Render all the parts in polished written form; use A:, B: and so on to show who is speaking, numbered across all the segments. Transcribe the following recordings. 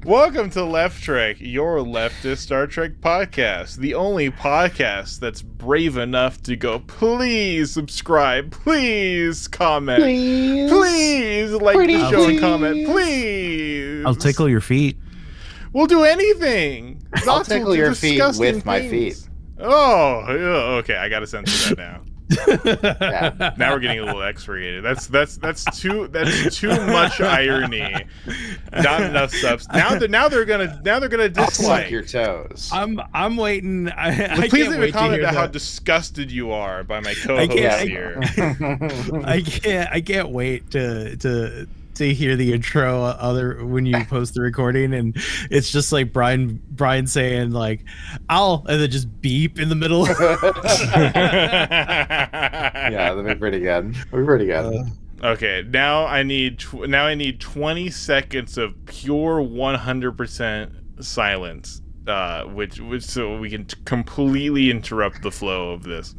A: Welcome to Left Trek, your leftist Star Trek podcast. The only podcast that's brave enough to go, please subscribe, please comment, please like
B: Pretty
A: the show and
B: please.
A: comment, please.
C: I'll tickle your feet.
A: We'll do anything.
B: I'll tickle your feet
A: disgusting
B: with my
A: things.
B: feet.
A: Oh, yeah, okay. I gotta censor that now.
B: Yeah.
A: Now we're getting a little X-rated. That's too much irony. Not enough subs. Now they're gonna
B: I'll
A: dislike
B: suck your toes.
C: I'm waiting. I
A: Please
C: can't
A: leave a
C: wait to
A: comment
C: hear
A: about how
C: that.
A: disgusted you are by my co-host
C: can't-
A: here.
C: I can't wait to hear the intro when you post the recording, and it's just like Brian saying like and then just beep in the middle.
B: Yeah, that'd be pretty good. That'd be pretty good.
A: Okay, now I need 20 seconds of pure 100% silence, which so we can completely interrupt the flow of this.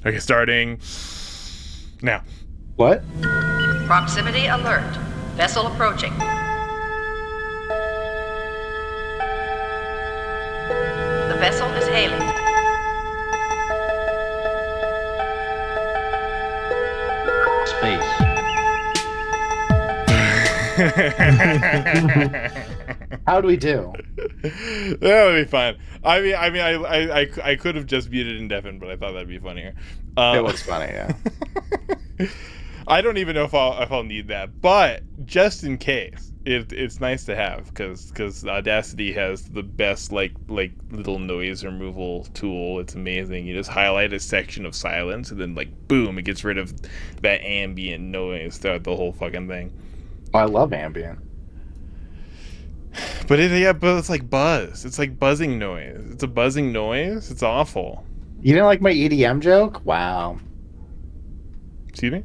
A: Okay, starting now.
B: What?
D: Proximity alert. Vessel approaching. The vessel is hailing.
E: Space.
B: How'd we do?
A: That would be fine. I could have just muted indefinite, but I thought that'd be funnier.
B: It was funny, yeah.
A: I don't even know if I'll need that, but just in case, it's nice to have because Audacity has the best like little noise removal tool. It's amazing. You just highlight a section of silence and then like boom, it gets rid of that ambient noise throughout the whole fucking thing.
B: I love ambient.
A: But it's like buzz. It's like buzzing noise. It's a buzzing noise. It's awful.
B: You didn't like my EDM joke? Wow.
A: Excuse me?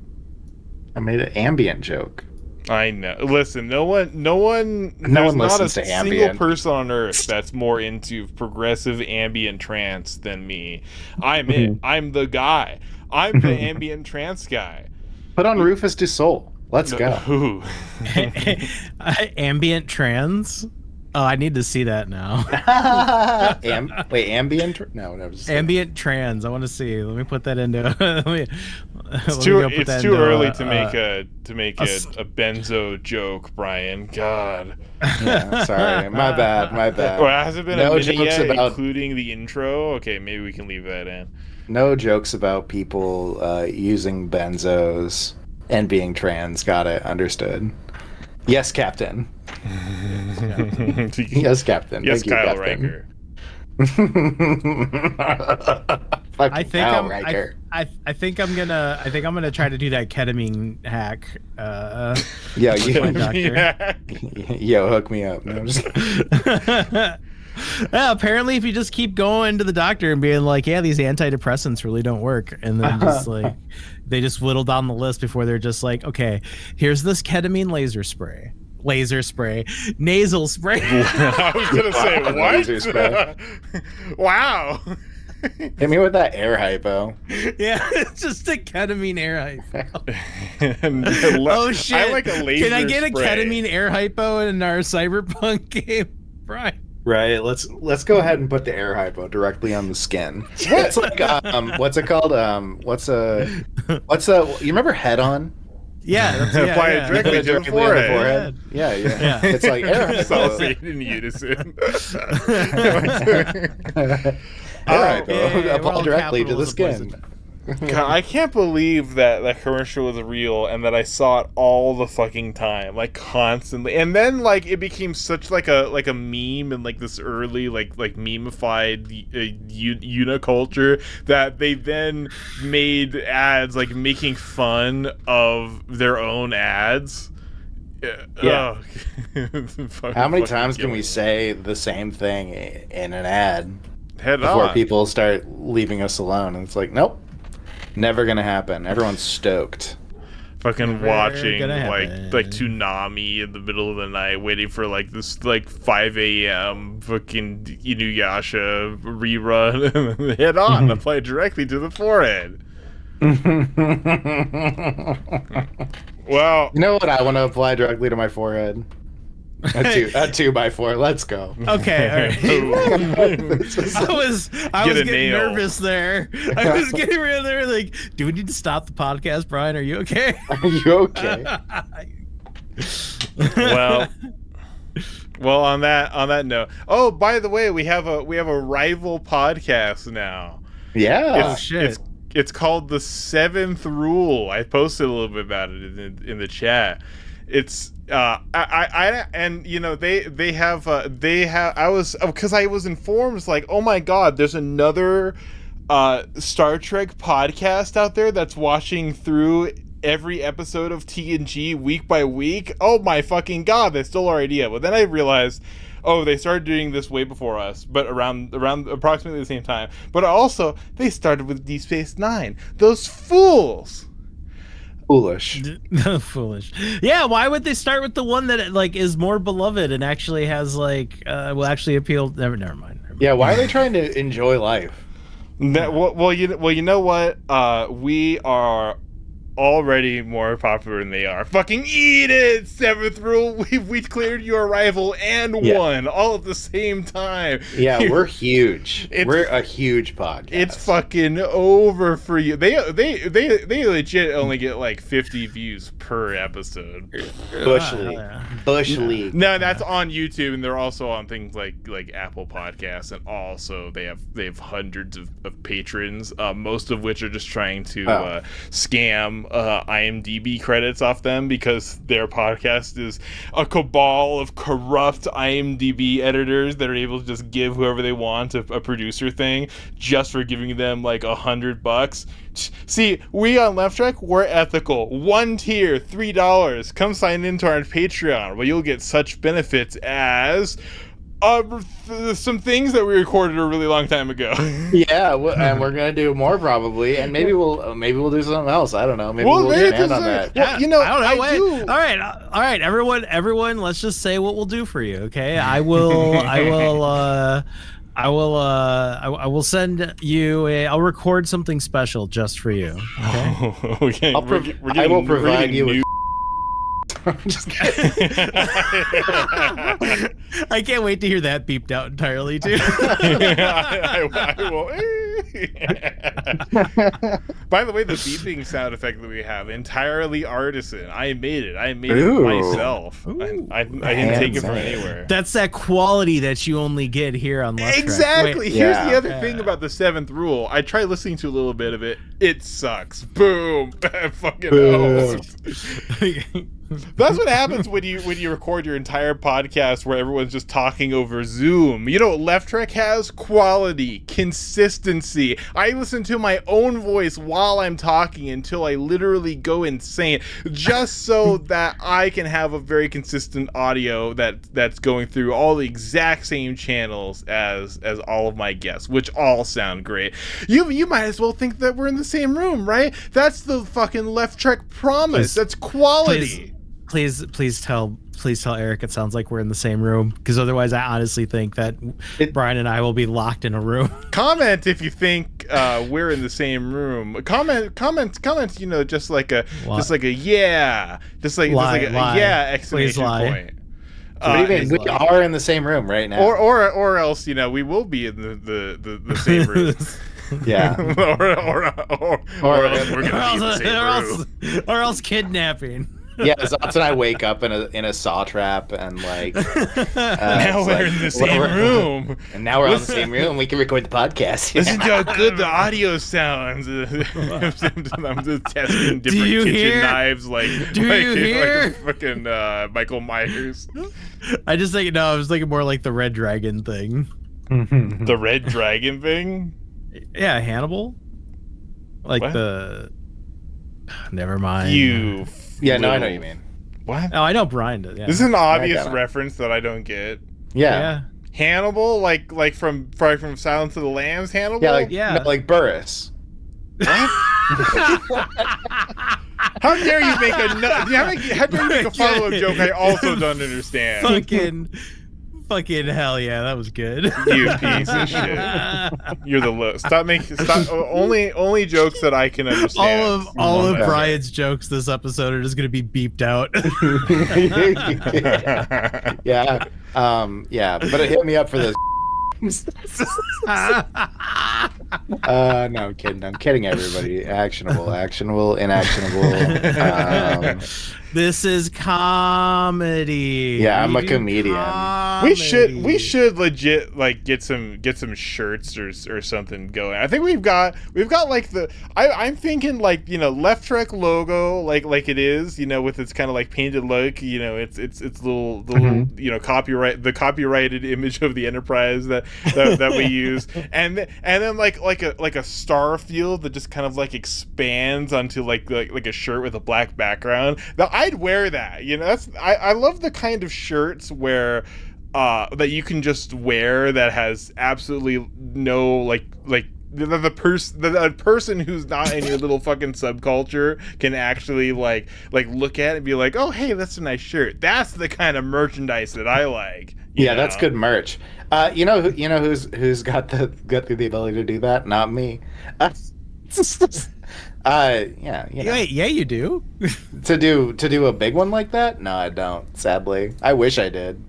B: I made an ambient joke.
A: I know. Listen, no one there's not
B: listens
A: a
B: to
A: single
B: ambient.
A: person on earth that's more into progressive ambient trance than me. I'm it. I'm the guy. I'm the ambient trance guy.
B: Put on Rufus Du Sol. Let's go.
A: Ooh.
C: Ambient trans. Oh, I need to see that now.
B: Wait, ambient? No, just
C: Ambient trans. I want to see. Let me put that into.
A: It's too early to make a benzo joke, Brian. God.
B: Yeah, sorry. My bad.
A: Well, has it been
B: No
A: a minute
B: jokes
A: yet,
B: about-
A: including the intro? Okay, maybe we can leave that in.
B: No jokes about people using benzos and being trans. Got it. Understood. Yes, Captain. Yes, Captain.
A: Yes,
B: Thank you,
A: Kyle
B: Captain.
A: Riker.
C: I think
B: Kyle Riker.
C: I think I'm gonna try to do that ketamine hack.
B: Yo,
C: my doctor.
A: Yeah.
B: Yo, hook me up. No, I'm just...
C: Yeah, apparently, if you just keep going to the doctor and being like, "Yeah, these antidepressants really don't work," and then just like they just whittle down the list before they're just like, "Okay, here's this ketamine laser spray, nasal spray."
A: I was gonna say
B: Laser spray.
A: what? Wow.
B: Hit me with that air hypo.
C: Yeah, it's just a ketamine air hypo.
A: Oh
C: shit!
A: I like a laser
C: Can I get
A: spray.
C: a ketamine air hypo in our cyberpunk game, Brian?
B: Right. Let's go ahead and put the air hypo directly on the skin. It's like what's it called? You remember Head On?
C: Yeah,
A: Apply it directly to the forehead.
B: Yeah.
C: Yeah.
B: It's like air
A: It's all
B: hypo.
A: saying in unison.
B: Air hypo.
C: yeah,
B: Apply
C: well,
B: directly to the
C: capitalism
B: skin.
A: God, I can't believe that commercial was real and that I saw it all the fucking time, like constantly. And then like it became such like a meme and like this early like memeified uniculture that they then made ads like making fun of their own ads.
B: Yeah.
A: Oh.
B: How many times can we say the same thing in an ad
A: Head
B: before
A: on.
B: people start leaving us alone? And it's like, nope, never gonna happen. Everyone's stoked.
A: Fucking
C: Never
A: watching
C: gonna
A: like
C: happen.
A: Toonami in the middle of the night, waiting for like this like 5 a.m. fucking Inuyasha rerun, and then head on, apply directly to the forehead. Well,
B: You know what I want to apply directly to my forehead? A 2x4. Let's go.
C: Okay, all right. I was getting
A: nail.
C: nervous there. I was getting real there. Like, do we need to stop the podcast, Brian? Are you okay?
B: Are you okay?
A: Well, on that note. Oh, by the way, we have a rival podcast now.
B: Yeah.
C: Oh shit.
A: It's called The Seventh Rule. I posted a little bit about it in the chat. It's I and you know they have I was because I was informed, it's like, oh my god, there's another Star Trek podcast out there that's watching through every episode of TNG week by week. Oh my fucking god, they stole our idea. But then I realized, oh, they started doing this way before us, but around approximately the same time. But also, they started with Deep Space Nine. Those fools.
B: Foolish.
C: Foolish. Yeah, why would they start with the one that like is more beloved and actually has like will actually appeal? Never mind.
B: Yeah, why are they trying to enjoy life?
A: Well, you know what? We are already more popular than they are. Fucking eat it! Seventh Rule. We cleared your rival and won all at the same time.
B: Yeah, we're huge. We're a huge podcast.
A: It's fucking over for you. They legit only get like 50 views per episode.
B: Bush League. Bush League.
A: No, that's on YouTube, and they're also on things like Apple Podcasts, and also they have hundreds of patrons, most of which are just trying to scam IMDb credits off them, because their podcast is a cabal of corrupt IMDb editors that are able to just give whoever they want a producer thing just for giving them like $100. See, we on Left Track, we're ethical. One tier, $3. Come sign into our Patreon, where you'll get such benefits as some things that we recorded a really long time ago.
B: Yeah, and we're gonna do more probably, and maybe we'll do something else. I don't know. Maybe we'll expand on that.
A: Well, you know,
C: I do. All right, everyone. Let's just say what we'll do for you. Okay, I will send you I'll record something special just for you. Okay.
A: Okay.
B: I will provide you with. I'm just kidding.
C: I can't wait to hear that beeped out entirely too.
A: I will. By the way, the beeping sound effect that we have, entirely artisan. I made it. I made it myself. I didn't take it from anywhere.
C: That's that quality that you only get here on Left Track.
A: Exactly. Here's the other thing about the Seventh Rule. I tried listening to a little bit of it. It sucks. Boom. Fucking hell. That's what happens when you record your entire podcast where everyone's just talking over Zoom. You know what Left Track has? Quality, consistency. I listen to my own voice while I'm talking until I literally go insane, just so that I can have a very consistent audio that's going through all the exact same channels as all of my guests, which all sound great. You might as well think that we're in the same room, right? That's the fucking Left Track promise. That's quality.
C: Please tell Eric it sounds like we're in the same room, because otherwise I honestly think that Brian and I will be locked in a room. Comment
A: if you think we're in the same room. Comment. You know, just like a yeah, just like a yeah exclamation point.
B: What do you mean? We are in the same room right now.
A: Or else, you know, we will be in the same room.
B: Yeah.
C: or else kidnapping.
B: Yeah, Zotz and I wake up in a saw trap, and like
A: now we're in the same room,
B: and now we're in the same room, and we can record the podcast.
A: Listen to how good the audio sounds. I'm just testing different kitchen knives, like fucking Michael Myers.
C: I was thinking more like the Red Dragon thing.
A: The Red Dragon thing?
C: Yeah, Hannibal. Like what? Never mind.
B: Yeah, no, I know what you mean.
A: What?
C: Oh, I know Brian did. Yeah.
A: This is an obvious reference that I don't get.
B: Yeah.
A: Hannibal, like from Silence of the Lambs, Hannibal?
B: Yeah, like Burris.
A: What? How dare you make a follow-up joke I also don't understand?
C: Fucking hell yeah, that was good.
A: You piece of shit. You're the lowest. Stop. Only jokes that I can understand.
C: All of Brian's jokes this episode are just gonna be beeped out.
B: Yeah. But it hit me up for this. No, I'm kidding, everybody. Actionable, inactionable.
C: This is comedy.
B: Yeah, I'm a comedian.
A: We should legit like get some shirts or something going. I think we've got like I'm thinking like, you know, Left Trek logo like it is, you know, with its kind of like painted look, you know, it's little you know, copyrighted image of the Enterprise that we use, and then like a star field that just kind of like expands onto like a shirt with a black background. Now I'd wear that, you know. I love the kind of shirts where that you can just wear that has absolutely no like the person who's not in your little fucking subculture can actually like look at it and be like, oh hey, that's a nice shirt. That's the kind of merchandise that I like.
B: Yeah, know? That's good merch. You know who's got the ability to do that? Not me. Yeah. You know.
C: Yeah, you do.
B: To do a big one like that? No, I don't. Sadly, I wish I did.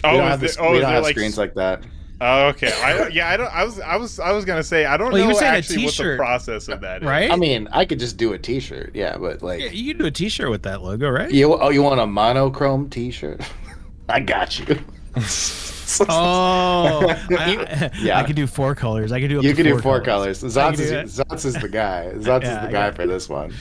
B: We don't have screens like that.
A: Oh, okay. I was gonna say I don't know actually what the process of that is.
C: Right?
B: I mean, I could just do a T-shirt. Yeah, but like
C: you can do a T-shirt with that logo, right?
B: You want a monochrome T-shirt? I got you.
C: I could do 4 colors. I could do.
B: You could do 4 colors. Zotz is the guy. Zotz is the guy for this one.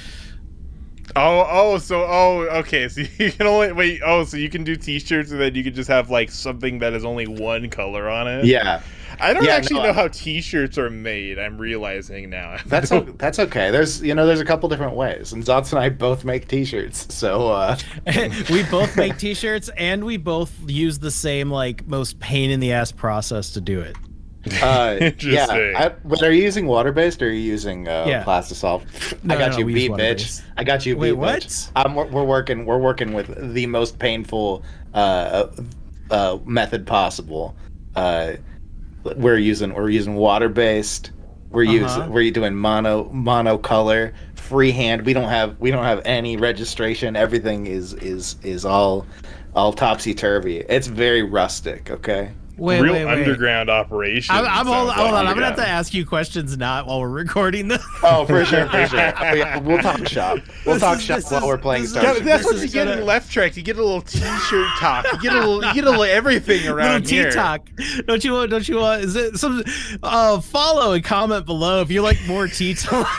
A: Okay. So you can only wait. Oh, so you can do T-shirts and then you can just have like something that is only one color on it.
B: Yeah.
A: I don't know how T-shirts are made. I'm realizing now.
B: That's okay. There's a couple different ways, and Zotz and I both make T-shirts. So
C: we both make T-shirts, and we both use the same like most pain in the ass process to do it.
A: Interesting.
B: But are you using water-based or are you using Plastisol? I got you beat, bitch. I got you beat, bitch. We're working with the most painful method possible. We're using water-based. We're doing monocolor, freehand. We don't have any registration. Everything is all topsy-turvy. It's very rustic, okay?
A: Real underground operation.
C: Hold on. I'm gonna have to ask you questions not while we're recording this.
B: Oh, for sure. We'll talk shop. While we're playing Star Trek.
A: That's what you get in Left Trek. You get a little T-shirt talk. You get a little everything around here.
C: Talk. Don't you want? Is it some? Follow and comment below if you like more tea talk.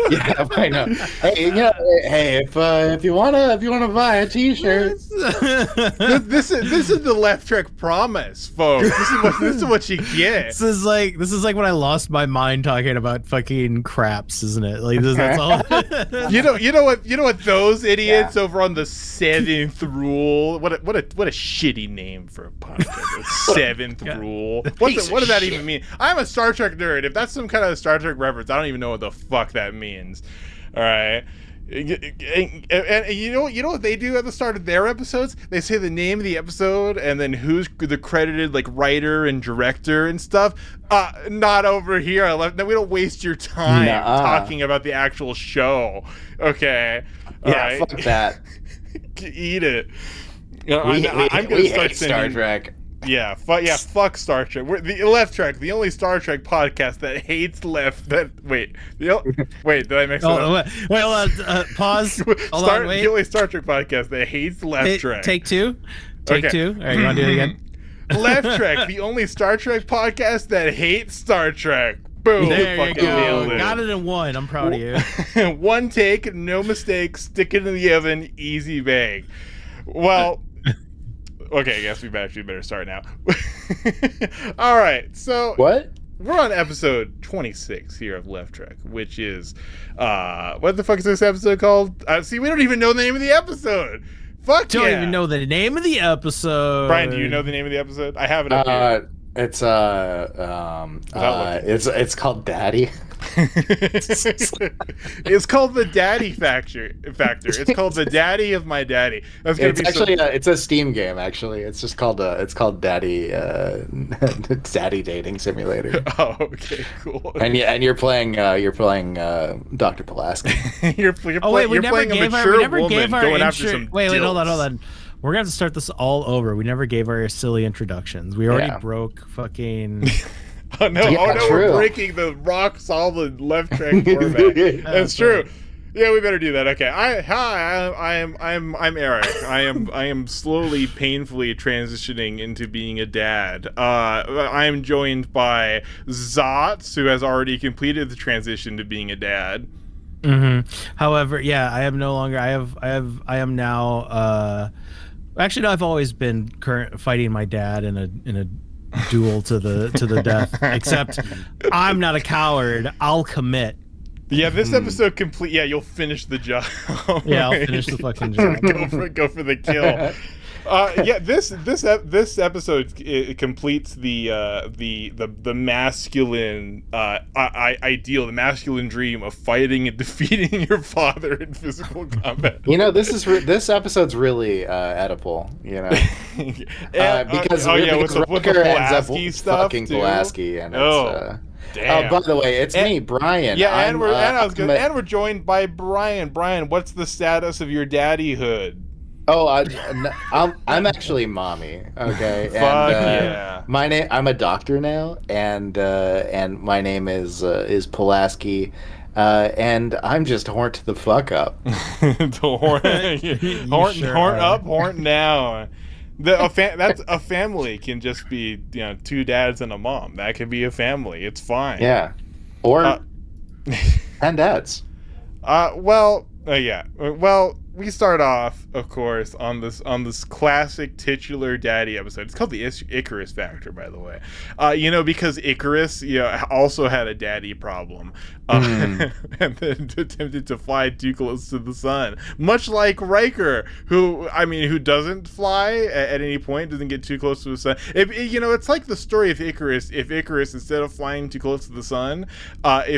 B: Yeah, I know. Hey, if you wanna buy a T-shirt,
A: this is the Left Trek promise, folks. This is what you get.
C: This is like when I lost my mind talking about fucking craps, isn't it? Like that's all.
A: You know what those idiots over on the 7th Rule. What a shitty name for a podcast. Seventh Rule. What does that even mean? I'm a Star Trek nerd. If that's some kind of Star Trek reference, I don't even know what the fuck that means. All right. And you know what they do at the start of their episodes? They say the name of the episode and then who's the credited like writer and director and stuff. Not over here. We don't waste your time talking about the actual show. Okay. All right.
B: Fuck that.
A: Eat it.
B: I'm gonna start Star Trek.
A: Yeah, fuck Star Trek. We're the Left Trek, the only Star Trek podcast that hates left. Wait, did I mix it up?
C: Wait, hold on. Pause. Hold on, wait.
A: The only Star Trek podcast that hates Left Trek.
C: Take two. All right, you want to do it again?
A: Left Trek, the only Star Trek podcast that hates Star Trek. Boom.
C: There you go. Got it in one. I'm proud of you.
A: One take, no mistakes. Stick it in the oven. Easy bake. Well. Okay, I guess we actually better start now. All right, so
B: what?
A: We're on episode 26 here of Left Trek, which is what the fuck is this episode called? See, we don't even know the name of the episode. Fuck,
C: don't even know the name of the episode.
A: Brian, do you know the name of the episode? I have it up here.
B: It's
A: Without
B: it's called Daddy.
A: It's called the daddy factor. It's called the daddy of my daddy. That's gonna
B: It's
A: be
B: actually it's a Steam game. Actually, it's just called Daddy Daddy Dating Simulator.
A: Oh, okay, cool.
B: And you're playing Dr. Pulaski.
A: you're
C: Oh wait, we
A: you're
C: never
A: playing a
C: gave our
A: mature
C: we never
A: woman
C: gave our
A: going after
C: intro.
A: some
C: Wait, hold
A: dilts.
C: on. We're gonna have to start this all over. We never gave our silly introductions. We already broke fucking.
A: Oh no!
B: Yeah,
A: Oh no!
B: true.
A: We're breaking the rock solid left track format. That's true. Yeah, we better do that. Okay. I'm Eric. I am slowly, painfully transitioning into being a dad. I am joined by Zotz, who has already completed the transition to being a dad.
C: Mm-hmm. However, yeah, I am no longer. I am now. Actually, no. I've always been fighting my dad in a duel to the death. Except, I'm not a coward. I'll commit.
A: Yeah, this episode complete. Yeah, you'll finish the job.
C: Yeah, I'll finish the fucking job.
A: go for the kill. Yeah, this episode it completes the masculine ideal, the masculine dream of fighting and defeating your father in physical combat.
B: You know, this episode's really Oedipal, you know, because Riker ends up fucking Pulaski, and it's.
A: Damn.
B: By the way, it's me, Brian.
A: Yeah, and we're joined by Brian. Brian, what's the status of your daddyhood?
B: Oh, I'm actually mommy. Okay.
A: Fuck yeah.
B: I'm a doctor now, and my name is Pulaski, and I'm just horned the fuck up.
A: horn up, horn down. That's a family can just be, you know, two dads and a mom. That could be a family. It's fine.
B: Yeah. Or 10 dads.
A: Yeah. Well, we start off, of course, on this classic titular daddy episode. It's called the Icarus Factor, by the way. You know, because Icarus, you know, also had a daddy problem, and then attempted to fly too close to the sun, much like Riker, who doesn't fly at any point, doesn't get too close to the sun. It's like the story of Icarus. If Icarus, instead of flying too close to the sun, he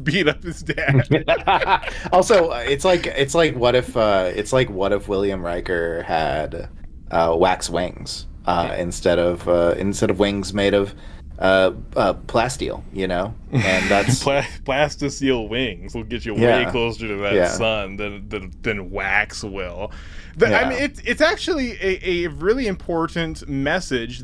A: beat up his dad.
B: Also, it's like what if William Riker had wax wings instead of wings made of plasteel, you know, and that's
A: plasteel wings will get you way closer to that sun than wax will. I mean, it's actually a really important message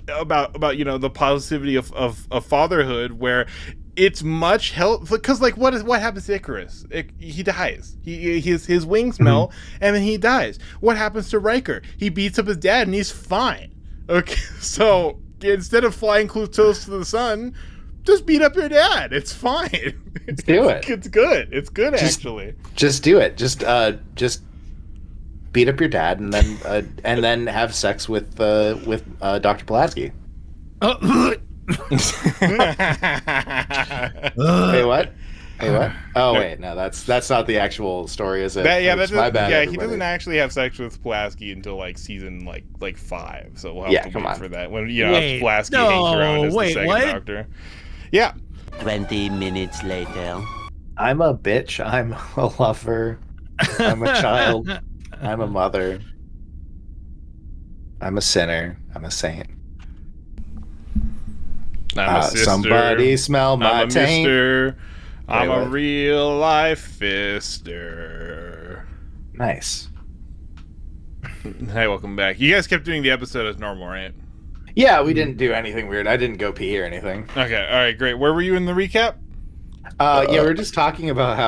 A: about you know, the positivity of fatherhood, where it's much help, because like what happens to Icarus? He dies. His wings melt, and then he dies. What happens to Riker? He beats up his dad and he's fine. Okay, so instead of flying close to the sun, just beat up your dad. It's fine.
B: Do it.
A: It's good. It's good, actually.
B: Just do it. Just beat up your dad and then have sex with Dr. Pulaski. Hey, what? Oh wait, no, that's not the actual story, is it?
A: My bad. Yeah,
B: everybody.
A: he doesn't actually have sex with Pulaski until like season like 5. So we'll have to wait for that. When Pulaski hangs around as the second Doctor. Yeah.
F: 20 minutes later.
B: I'm a bitch. I'm a lover. I'm a child. I'm a mother. I'm a sinner. I'm a saint.
A: I'm a sister.
B: Somebody smell my
A: I'm a
B: taint.
A: mister. I'm a
B: what?
A: real life fister.
B: Nice.
A: Hey, welcome back. You guys kept doing the episode as normal, right?
B: Yeah, we didn't do anything weird. I didn't go pee or anything.
A: Okay, all right, great. Where were you in the recap?
B: Yeah, we were just talking about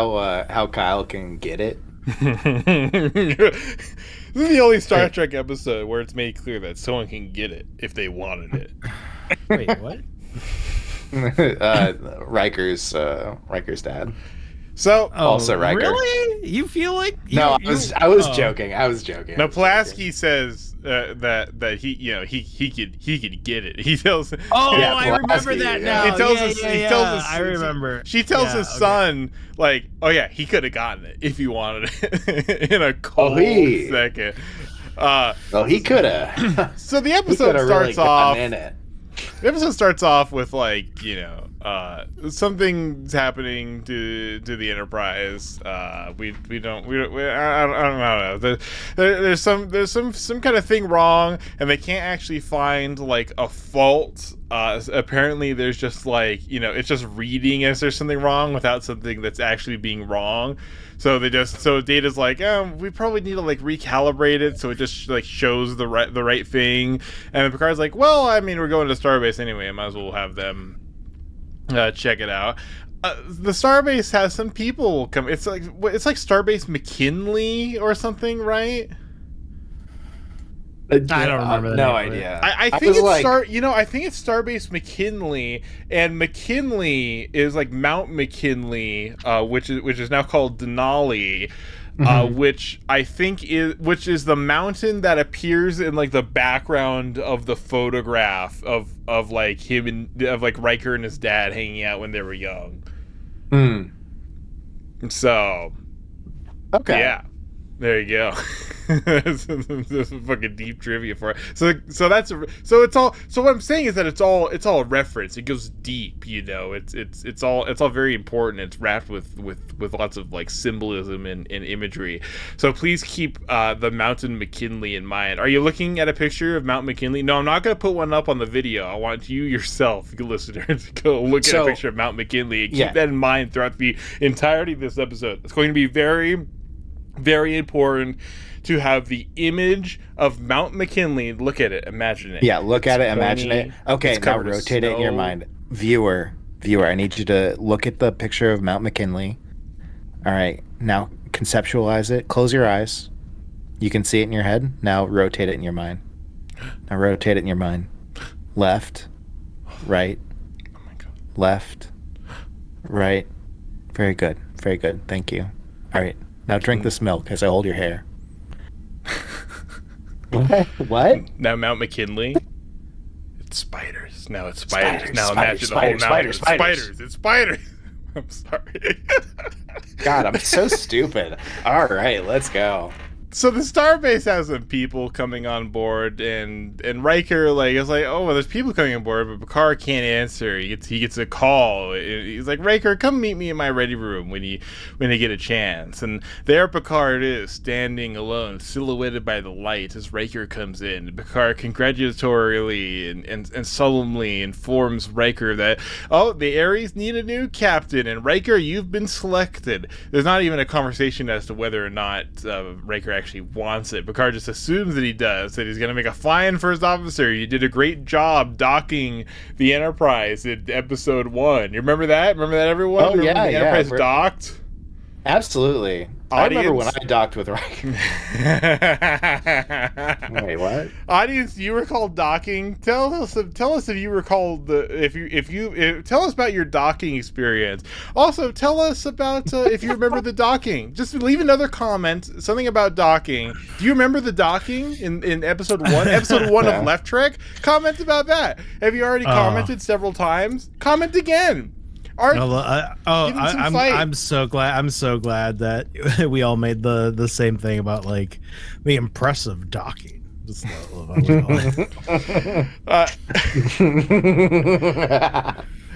B: how Kyle can get it.
A: This is the only Star Trek episode where it's made clear that someone can get it if they wanted it.
C: Wait, what?
B: Riker's dad.
A: So
B: also Riker.
C: Really? You feel like
B: I was joking.
A: Now Pulaski says that he could get it. He tells.
C: Oh,
B: yeah,
C: I remember that now.
A: He tells
C: us. I remember.
A: She tells his son, like, oh yeah, he could have gotten it if he wanted it in a cold second.
B: He could have.
A: So the episode starts off. The episode starts off with something's happening to the Enterprise. I don't know. There's some kind of thing wrong, and they can't actually find like a fault. Apparently there's just it's just reading as there's something wrong without something that's actually being wrong. So Data's like, we probably need to recalibrate it so it just shows the right thing. And Picard's like, well, I mean, we're going to Starbase anyway, I might as well have them check it out. The Starbase has some people come. It's like Starbase McKinley or something, right?
C: I don't remember.
B: No idea.
A: I think it's I think it's Starbase McKinley, and McKinley is like Mount McKinley, which is now called Denali, which I think is the mountain that appears in the background of the photograph of him and Riker and his dad hanging out when they were young. So,
B: okay,
A: yeah. There you go. There's some fucking deep trivia for it. So what I'm saying is that it's all a reference. It goes deep, It's all very important. It's wrapped with lots of symbolism and imagery. So please keep the Mountain McKinley in mind. Are you looking at a picture of Mount McKinley? No, I'm not going to put one up on the video. I want you yourself, listener, to go look at a picture of Mount McKinley and keep that in mind throughout the entirety of this episode. It's going to be very, very important to have the image of Mount McKinley. Look at it, imagine it.
B: Yeah, look at it, imagine it. Okay, now rotate it in your mind. Viewer, I need you to look at the picture of Mount McKinley. All right, now conceptualize it. Close your eyes. You can see it in your head. Now rotate it in your mind. Left, right,
A: oh my God.
B: Left, right. Very good. Thank you. All right. Now drink this milk as I hold your hair. What?
A: Now Mount McKinley. It's spiders. Now it's spiders. Now
B: spiders,
A: imagine the whole mountain.
B: spiders.
A: It's spiders. I'm sorry.
B: God, I'm so stupid. All right, let's go.
A: So the Starbase has some people coming on board, and Riker is like, oh, well, there's people coming on board, but Picard can't answer. He gets a call. He's like, Riker, come meet me in my ready room when you get a chance. And there Picard is, standing alone, silhouetted by the light as Riker comes in. Picard congratulatorily and solemnly informs Riker that, oh, the Ares need a new captain, and Riker, you've been selected. There's not even a conversation as to whether or not Riker actually wants it. Picard just assumes that he does, that he's going to make a flying first officer. You did a great job docking the Enterprise in episode 1. You remember that? Everyone?
B: Oh, yeah,
A: the Enterprise docked?
B: Absolutely. I remember when I docked with Riker. Wait, what?
A: Audience, do you recall docking? Tell us if you recall tell us about your docking experience. Also, tell us about if you remember the docking. Just leave another comment, something about docking. Do you remember the docking in episode 1? Episode 1 of Left Trek? Comment about that. Have you already commented several times? Comment again.
C: I'm so glad that we all made the same thing about the impressive docking. Just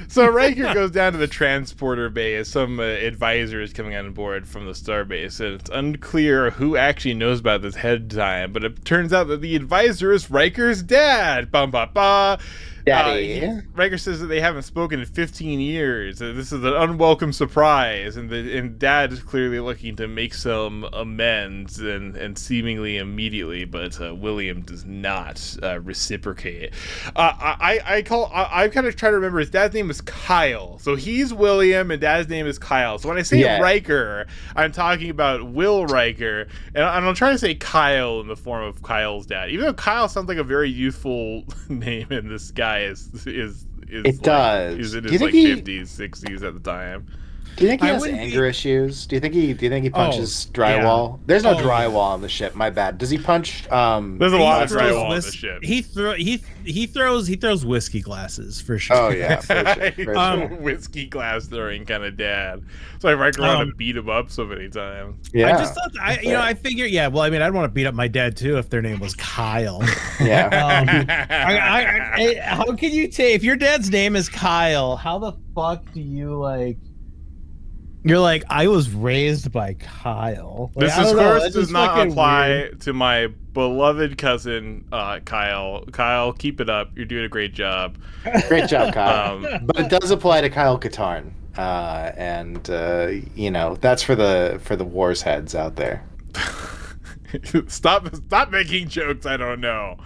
A: So Riker goes down to the transporter bay as some advisor is coming on board from the Starbase, and it's unclear who actually knows about this ahead of time, but it turns out that the advisor is Riker's dad. Bum ba ba.
B: Daddy.
A: Riker says that they haven't spoken in 15 years. This is an unwelcome surprise, and Dad is clearly looking to make some amends, and seemingly immediately, but William does not reciprocate. I kind of try to remember his dad's name is Kyle, so he's William, and Dad's name is Kyle. So when I say Riker, I'm talking about Will Riker, and I'm trying to say Kyle in the form of Kyle's dad, even though Kyle sounds like a very youthful name, and this guy is
B: it does.
A: He's in his 50s, 60s at the time.
B: Do you think he
C: I
B: has
C: wouldn't
B: anger
C: be-
B: issues? Do you think he punches
C: Oh,
B: drywall?
C: yeah.
B: There's no
C: Oh, yeah.
B: drywall on the ship. My bad. Does he punch?
A: There's a lot of
C: He throws
A: drywall on the
C: whis-
A: ship.
C: he throws whiskey glasses for sure.
B: Oh yeah, for sure. For sure.
A: Whiskey glass throwing kind of dad. So I Riker around and beat him up so many times.
B: Yeah.
C: I just thought, I figure, yeah. Well, I mean, I'd want to beat up my dad too if their name was Kyle.
B: Yeah.
C: How can you take if your dad's name is Kyle? How the fuck do you like? You're like, I was raised by Kyle. Like,
A: This
C: I
A: of
C: don't know,
A: course
C: it's
A: does
C: just
A: not
C: fucking
A: apply
C: weird.
A: to my beloved cousin Kyle. Kyle, keep it up. You're doing a great job.
B: Great job, Kyle. But it does apply to Kyle Katarn, and that's for the wars heads out there.
A: Stop making jokes I don't know.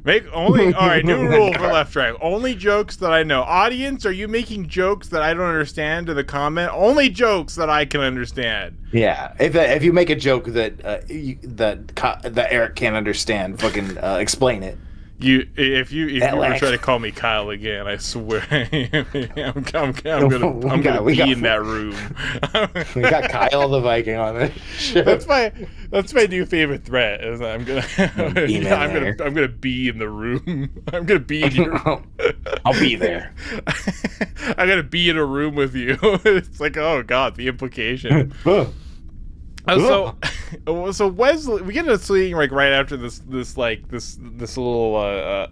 A: Make only all right. New rule for Left Track: only jokes that I know. Audience, are you making jokes that I don't understand in the comment? Only jokes that I can understand.
B: Yeah, if you make a joke that that Eric can't understand, fucking explain it.
A: If you ever try to call me Kyle again, I swear I'm gonna be in that room.
B: We got Kyle the Viking on it.
A: That's my new favorite threat. Is I'm gonna be in the room. I'm gonna be in your room.
B: I'll be there.
A: I'm gonna be in a room with you. It's like, oh god, the implication. So Wesley, we get a scene like right after this little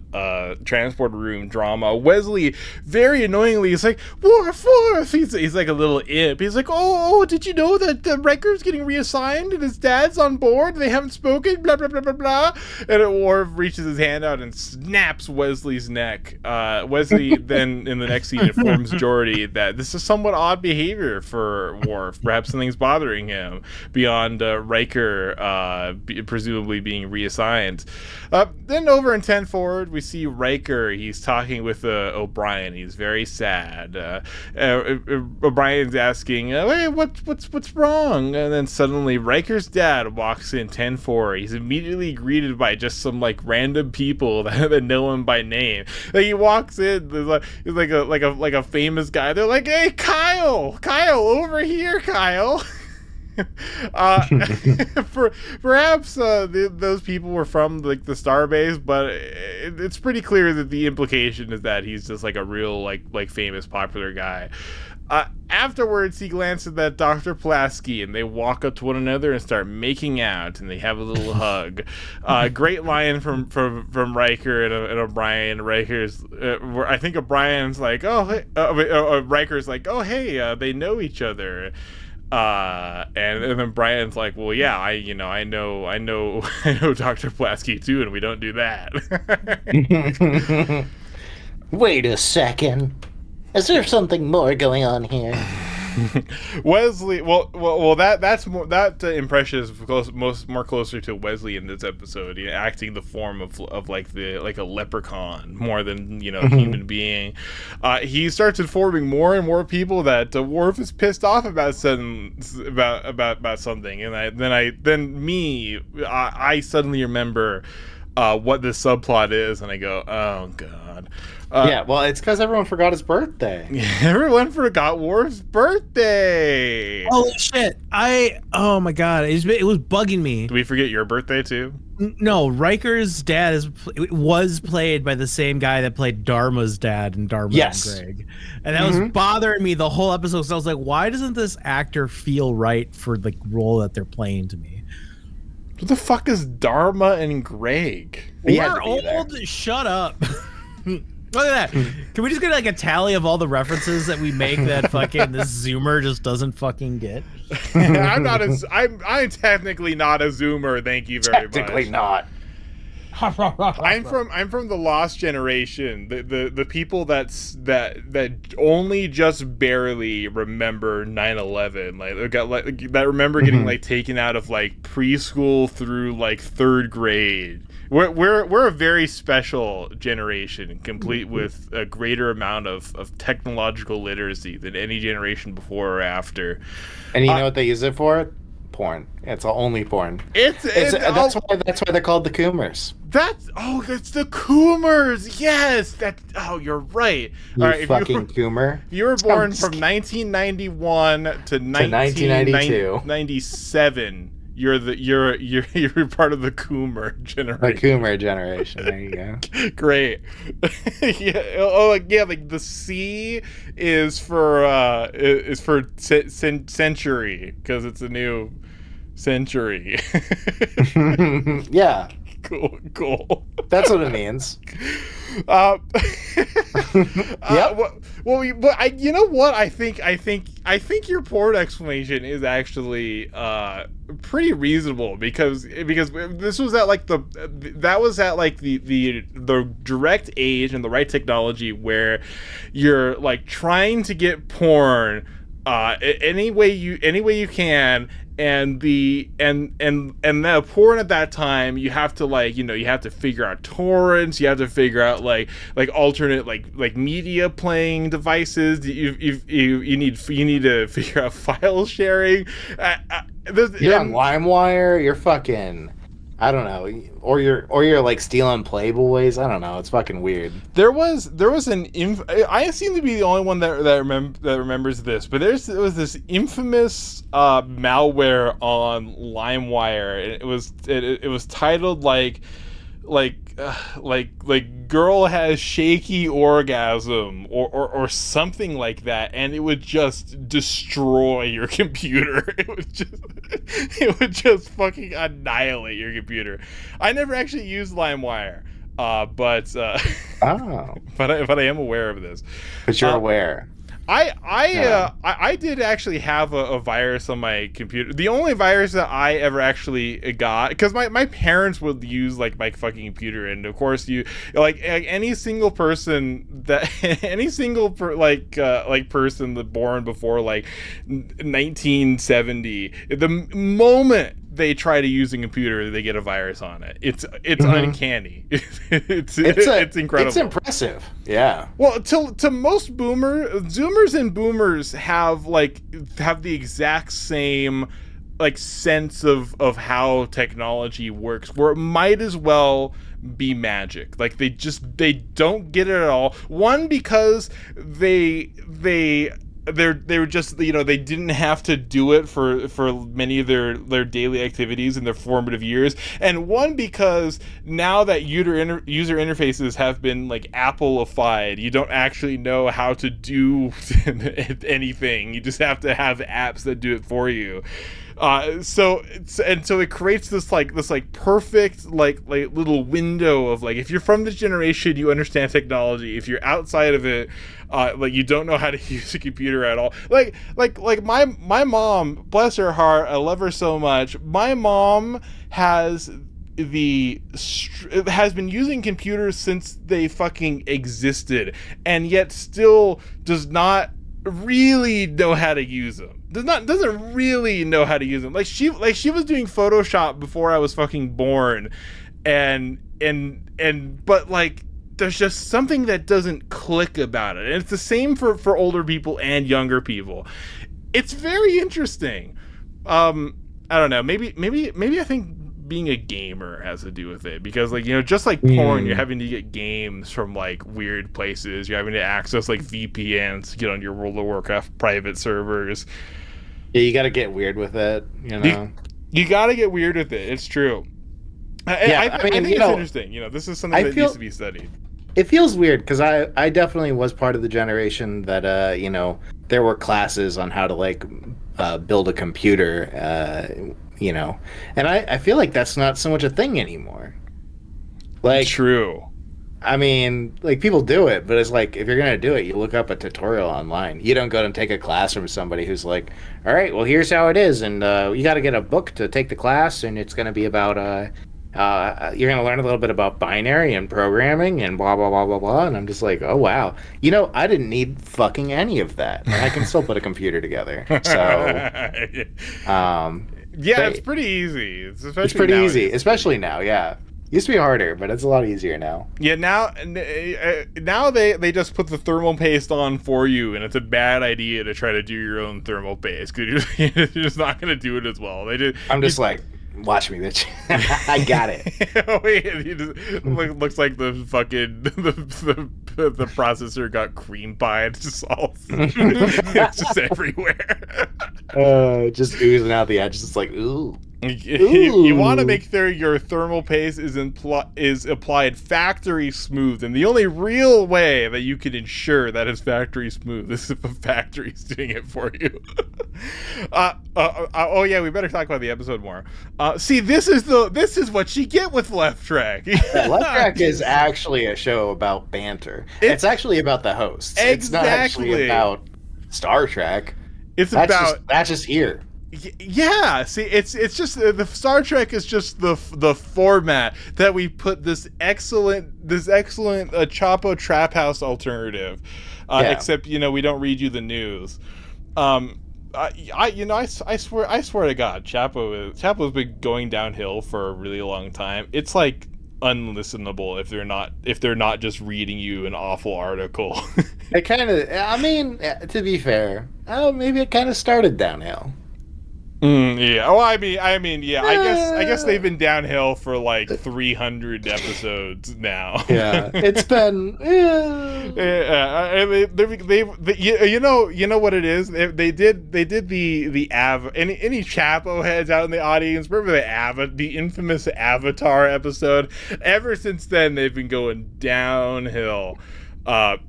A: transport room drama. Wesley, very annoyingly, is like, Worf. He's like a little imp. He's like, oh, did you know that Riker's getting reassigned and his dad's on board? They haven't spoken. Blah blah blah blah blah. And Worf reaches his hand out and snaps Wesley's neck. Wesley then in the next scene informs Geordi that this is somewhat odd behavior for Worf. Perhaps something's bothering him beyond Riker presumably being reassigned. Then over in 10 forward, we see Riker. He's talking with O'Brien. He's very sad. O'Brien's asking, hey, what's wrong? And then suddenly Riker's dad walks in 10 forward. He's immediately greeted by just some like random people that know him by name. Like he walks in, he's like a famous guy. They're like, hey, Kyle, over here, Kyle. Perhaps those people were from like the starbase, but it's pretty clear that the implication is that he's just like a real like famous popular guy. Afterwards, he glances at Dr. Pulaski, and they walk up to one another and start making out, and they have a little hug. Great line from Riker and O'Brien. Riker's, I think O'Brien's like, oh, hey, Riker's like, oh, hey, they know each other. And then Brian's like, well, yeah, I know Dr. Pulaski too, and we don't do that.
B: Wait a second. Is there something more going on here?
A: Wesley, well, that impression is more closer to Wesley in this episode, acting the form of like a leprechaun more than a human being. He starts informing more and more people that Worf is pissed off about something, and I suddenly remember what this subplot is, and I go, oh god.
B: Yeah, well, it's because everyone forgot his birthday.
A: Everyone forgot Worf's birthday.
C: Holy shit! Oh my god, it was bugging me.
A: Do we forget your birthday too?
C: No, Riker's dad was played by the same guy that played Dharma's dad in Dharma and Greg, and that was bothering me the whole episode. So I was like, why doesn't this actor feel right for the role that they're playing to me?
A: What the fuck is Dharma and Greg?
C: We're old. Shut up. Look at that. Can we just get like a tally of all the references that we make that fucking this Zoomer just doesn't fucking get?
A: I'm technically not a Zoomer. Thank you very much.
B: Technically not.
A: I'm from the Lost Generation, the people that only just barely remember 9/11, that remember getting like taken out of like preschool through like third grade. We're a very special generation, complete with a greater amount of technological literacy than any generation before or after.
B: And you know what they use it for? porn. It's only porn.
A: It's
B: that's why they're called the Coomers.
A: That's the Coomers. Yes, you're right.
B: You
A: All right,
B: fucking Coomer.
A: You were born from 1991 to 1997. You're part of the Coomer generation.
B: The Coomer generation. There you go.
A: Great. Yeah. Yeah. Like the C is for century because it's a new century.
B: Yeah.
A: Cool.
B: That's what it means.
A: Yep. You know what? I think your porn explanation is actually pretty reasonable because this was at like the direct age and the right technology where you're like trying to get porn any way you can. And the porn at that time, you have to you have to figure out torrents, you have to figure out like alternate like media playing devices. You need to figure out file sharing.
B: You're on LimeWire. You're fucking, I don't know, or you're like stealing Playboys. I don't know. It's fucking weird.
A: There was I seem to be the only one that remembers this, but there was this infamous malware on LimeWire. It was titled like girl has shaky orgasm or something like that, and it would just destroy your computer. It would just fucking annihilate your computer. I never actually used LimeWire, but I am aware of this.
B: But you're aware.
A: I did actually have a virus on my computer. The only virus that I ever actually got, because my parents would use like my fucking computer, and of course you like any single person that person that born before like 1970, the moment they try to use a computer, they get a virus on it. It's uncanny. It's incredible. It's
B: impressive. Yeah.
A: Well, to most Zoomers and Boomers have the exact same like sense of how technology works, where it might as well be magic. Like they don't get it at all. One, because they were just, they didn't have to do it for many of their daily activities in their formative years, and one, because now that user interfaces have been like Apple-ified, you don't actually know how to do anything. You just have to have apps that do it for you. So it creates this perfect little window of like, if you're from this generation, you understand technology. If you're outside of it, you don't know how to use a computer at all. Like my mom, bless her heart, I love her so much. My mom has been using computers since they fucking existed, and yet still does not really know how to use them. Doesn't really know how to use them. Like she was doing Photoshop before I was fucking born, but like there's just something that doesn't click about it. And it's the same for older people and younger people. It's very interesting. I don't know. Maybe I think being a gamer has to do with it, because just like porn, you're having to get games from like weird places. You're having to access like VPNs to get on your World of Warcraft private servers.
B: Yeah, you got to get weird with it.
A: You got to get weird with it. It's true. I think it's interesting. This is something that needs to be studied.
B: It feels weird because I definitely was part of the generation that there were classes on how to like build a computer, and I feel like that's not so much a thing anymore. Like,
A: true.
B: I mean, like, people do it, but it's like, if you're gonna do it, you look up a tutorial online. You don't go and take a class from somebody who's like, all right, well, here's how it is, and you got to get a book to take the class, and it's gonna be about you're gonna learn a little bit about binary and programming and blah blah blah blah blah. And I'm just like, oh wow, I didn't need fucking any of that, and I can still put a computer together. So,
A: yeah, it's pretty easy. It's
B: pretty easy, especially now. Yeah. Used to be harder, but it's a lot easier now.
A: Yeah, now they just put the thermal paste on for you, and it's a bad idea to try to do your own thermal paste because you're just not going to do it as well.
B: I'm just like, watch me, bitch. I got it.
A: Wait, looks like the fucking the processor got cream pie. It's just all it's just everywhere.
B: Just oozing out the edges. It's like, ooh.
A: You want to make sure your thermal paste is applied factory smooth, and the only real way that you can ensure that it's factory smooth is if a factory's doing it for you. Oh yeah, we better talk about the episode more. See, this is what you get with Left Track.
B: Left Track is actually a show about banter. It's actually about the hosts.
A: Exactly.
B: It's not actually about Star Trek. That's just here.
A: Yeah, see, it's just the Star Trek is just the format that we put this excellent Chapo Trap House alternative, except we don't read you the news. I swear to God, Chapo's been going downhill for a really long time. It's like unlistenable if they're not just reading you an awful article.
B: It kind of, I mean, to be fair, maybe it kind of started downhill.
A: Yeah. Oh, I mean, yeah. I guess they've been downhill for like 300 episodes now.
B: Yeah, it's been.
A: Yeah. You know what it is. They did the any Chapo heads out in the audience. Remember the infamous Avatar episode? Ever since then, they've been going downhill.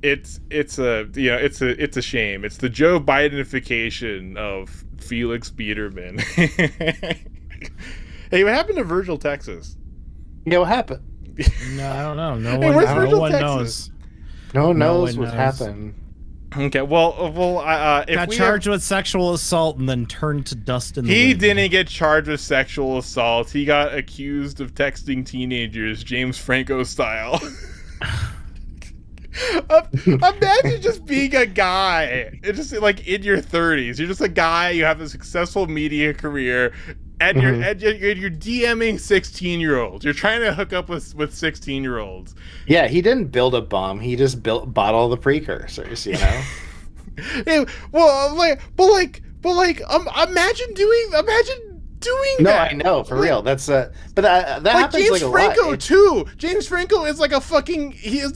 A: It's a shame. It's the Joe Bidenification of Felix Biederman. Hey, what happened to Virgil, Texas?
B: Yeah, what happened?
C: No, I don't know. No
A: Hey,
C: one,
A: where's
C: no
A: Virgil,
C: one
A: Texas?
C: knows.
B: No one knows
C: one
B: what
C: knows.
B: happened.
A: Okay, well, if
C: Got
A: we
C: charged with sexual assault and then turned to dust in the
A: he
C: wind.
A: didn't get charged with sexual assault. He got accused of texting teenagers, James Franco style. Imagine just being a guy. It's just like in your 30s. You're just a guy. You have a successful media career, and you're DMing 16-year-olds. You're trying to hook up with 16-year-olds.
B: Yeah, he didn't build a bomb. He just bought all the precursors.
A: Yeah, imagine doing
B: No,
A: that.
B: I know, for real. That's but that
A: Like
B: happens
A: James
B: like a
A: Franco
B: lot.
A: too. James Franco is like a fucking. He had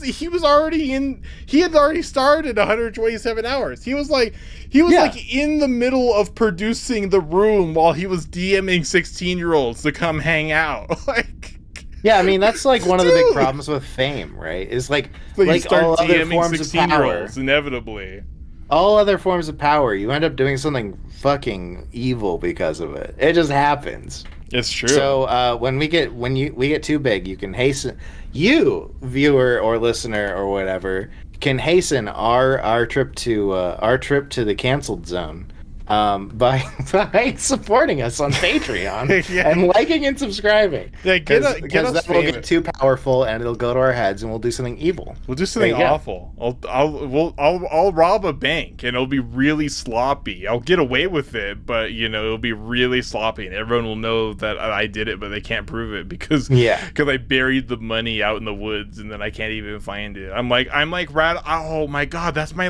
A: already started 127 hours. He was like in the middle of producing The Room while he was DMing 16-year-olds to come hang out. Like,
B: Yeah, I mean that's like one of the big problems with fame, right? Is like
A: you start
B: all other
A: DMing
B: forms of power.
A: 16-year-olds inevitably.
B: All other forms of power, you end up doing something fucking evil because of it. It just happens.
A: It's true.
B: So when we get too big, you can hasten, you viewer or listener or whatever can hasten our trip to the canceled zone by supporting us on Patreon and liking and subscribing.
A: Yeah, get us
B: that will
A: famous.
B: get too powerful and it'll go to our heads and we'll do something evil.
A: We'll do something
B: There you go.
A: awful. I'll rob a bank and it'll be really sloppy. I'll get away with it, but it'll be really sloppy and everyone will know that I did it, but they can't prove it because I buried the money out in the woods and then I can't even find it. I'm like oh my god, that's my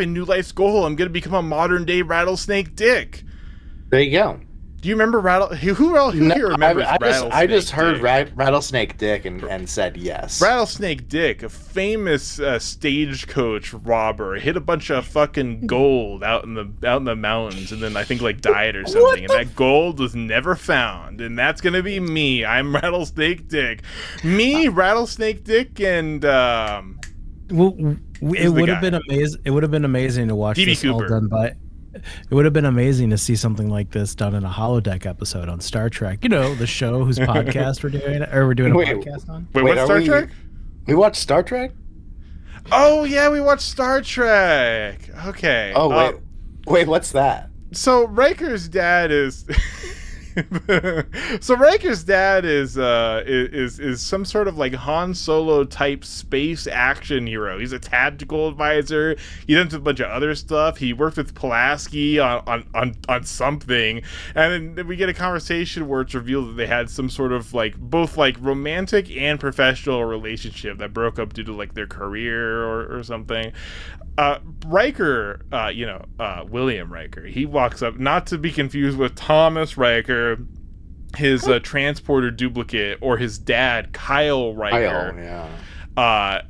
A: new life's goal. I'm gonna become a modern day rattlesnake Dick.
B: There you go.
A: Do you remember who here remembers Rattlesnake
B: I just heard
A: Dick?
B: Rattlesnake Dick and said yes.
A: Rattlesnake Dick, a famous stagecoach robber, hit a bunch of fucking gold out in the mountains, and then I think died or something. And that gold was never found. And that's gonna be me. I'm Rattlesnake Dick. Me, Rattlesnake Dick, and
C: it would have been amazing. It would have been amazing to watch
A: D.B.
C: this all
A: Cooper.
C: done by. It would have been amazing to see something like this done in a holodeck episode on Star Trek. The show whose podcast we're doing a podcast on.
A: Wait, what's Star Trek?
B: We watched Star Trek?
A: Oh yeah, we watched Star Trek. Okay.
B: Oh wait, what's that?
A: So Riker's dad is So Riker's dad is some sort of like Han Solo type space action hero. He's a tactical advisor. He does a bunch of other stuff. He worked with Pulaski on something, and then we get a conversation where it's revealed that they had some sort of like both like romantic and professional relationship that broke up due to like their career or something. Riker, William Riker, he walks up, not to be confused with Thomas Riker, his transporter duplicate, or his dad, Kyle Riker.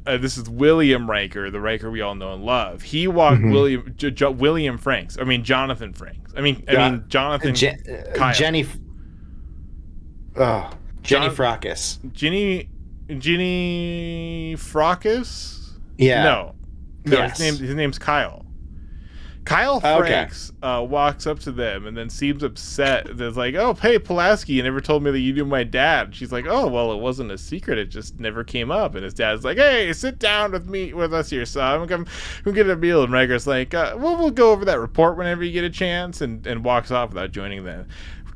A: This is William Riker, the Riker we all know and love. He walked William Franks. I mean Jonathan Franks. I mean Jonathan Kyle.
B: Jenny Fracas.
A: Jenny Fracas?
B: Yeah.
A: No,
B: Yes.
A: his name's Kyle. Kyle Franks walks up to them and then seems upset. There's like, "Oh, hey, Pulaski, you never told me that you knew my dad." She's like, "Oh, well, it wasn't a secret. It just never came up." And his dad's like, "Hey, sit down with us here, son. Come get a meal." And Riker's like, we'll go over that report whenever you get a chance," and walks off without joining them.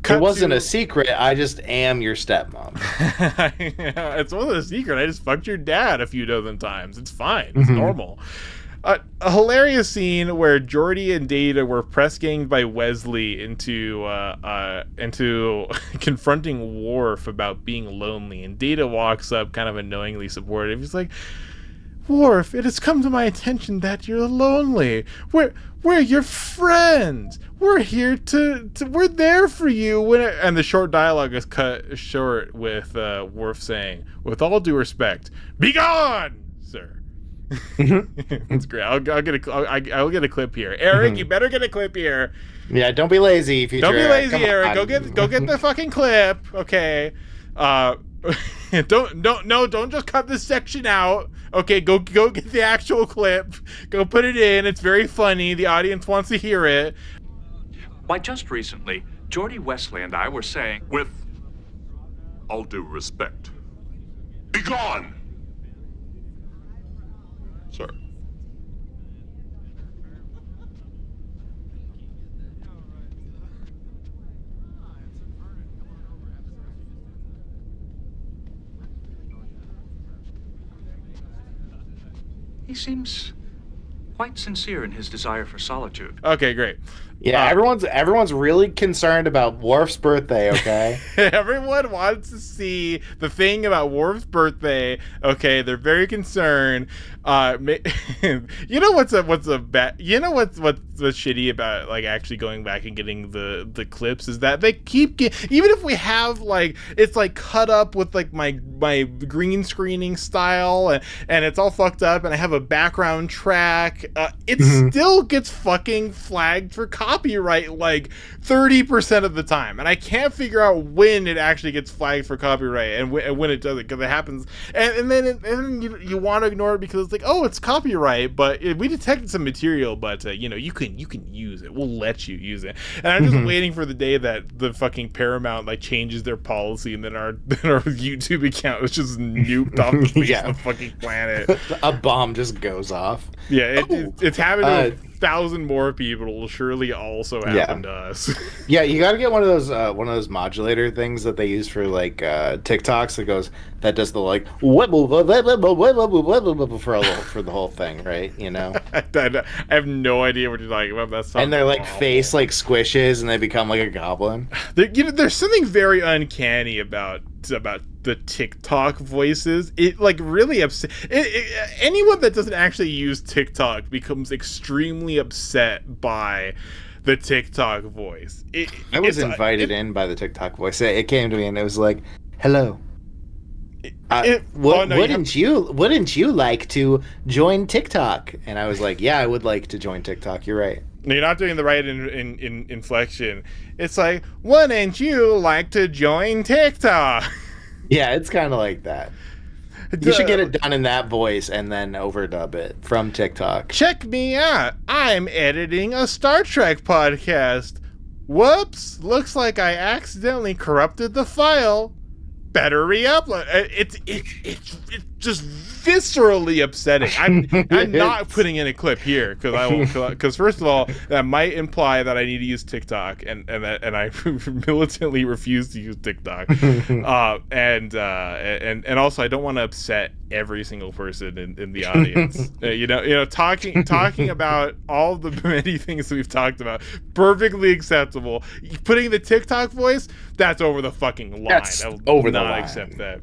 B: It wasn't a secret. I just am your stepmom.
A: It wasn't a secret. I just fucked your dad a few dozen times. It's fine. It's normal. A hilarious scene where Geordi and Data were press ganged by Wesley into confronting Worf about being lonely, and Data walks up kind of annoyingly supportive. He's like, "Worf, it has come to my attention that you're lonely. We're your friends. We're here we're there for you." And the short dialogue is cut short with Worf saying, "With all due respect, be gone, sir." It's great. I'll get a clip here. Eric, you better get a clip here.
B: Yeah, don't be lazy.
A: Don't be lazy, Eric. Go get the fucking clip. Okay. Don't just cut this section out. Okay, go get the actual clip. Go put it in. It's very funny. The audience wants to hear it.
G: Why, just recently, Geordi Wesley and I were saying,
H: "With all due respect, be gone, sir."
G: he seems quite sincere in his desire for solitude.
A: Okay, great.
B: Yeah, everyone's really concerned about Worf's birthday, okay?
A: Everyone wants to see the thing about Worf's birthday. Okay, they're very concerned. You know what's shitty about like actually going back and getting the clips is that they keep even if we have like it's like cut up with like my green screening style and it's all fucked up and I have a background track, it still gets fucking flagged for copyright like 30% of the time, and I can't figure out when it actually gets flagged for copyright and when it doesn't, because it happens and then you want to ignore it because it's like, oh, it's copyright, but we detected some material, but you can use it. We'll let you use it. And I'm just waiting for the day that the fucking Paramount like changes their policy and then our YouTube account is just nuked off the face of the fucking planet.
B: A bomb just goes off.
A: Yeah, it's happened to 1,000 more people. It will surely also happen to us.
B: Yeah, you got to get one of those modulator things that they use for like TikToks that does the like for the whole thing, right? You know.
A: I have no idea what you're talking about. That's
B: and their like face like squishes and they become like a goblin.
A: There's something very uncanny about the TikTok voices. It like really upset anyone that doesn't actually use TikTok becomes extremely upset by the TikTok voice.
B: I was invited in by the TikTok voice. It came to me and it was like, "Hello. Wouldn't you like to join TikTok?" And I was like, "Yeah, I would like to join TikTok. You're right."
A: No, you're not doing the right in inflection. It's like, "Wouldn't you like to join TikTok?"
B: Yeah, it's kind of like that. You should get it done in that voice and then overdub it from TikTok.
A: Check me out. I'm editing a Star Trek podcast. Whoops. Looks like I accidentally corrupted the file. Better re-upload. just viscerally upsetting. I'm not putting in a clip here because first of all, that might imply that I need to use TikTok, and I militantly refuse to use TikTok, and also I don't want to upset every single person in the audience. Talking about all the many things that we've talked about, perfectly acceptable. Putting the TikTok voice, that's over the fucking line.
B: That's
A: I will
B: over the
A: not
B: line.
A: accept that.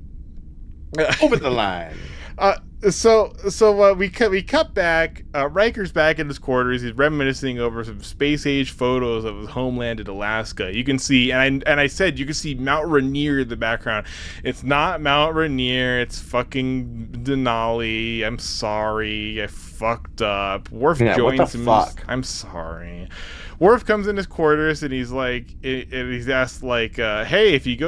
B: Over the line.
A: So we cut back. Riker's back in his quarters. He's reminiscing over some space age photos of his homeland in Alaska. You can see, and I said you can see Mount Rainier in the background. It's not Mount Rainier. It's fucking Denali. I'm sorry. I fucked up. Worf joins him. I'm sorry. Worf comes in his quarters and he's like, he's asked like, hey, if you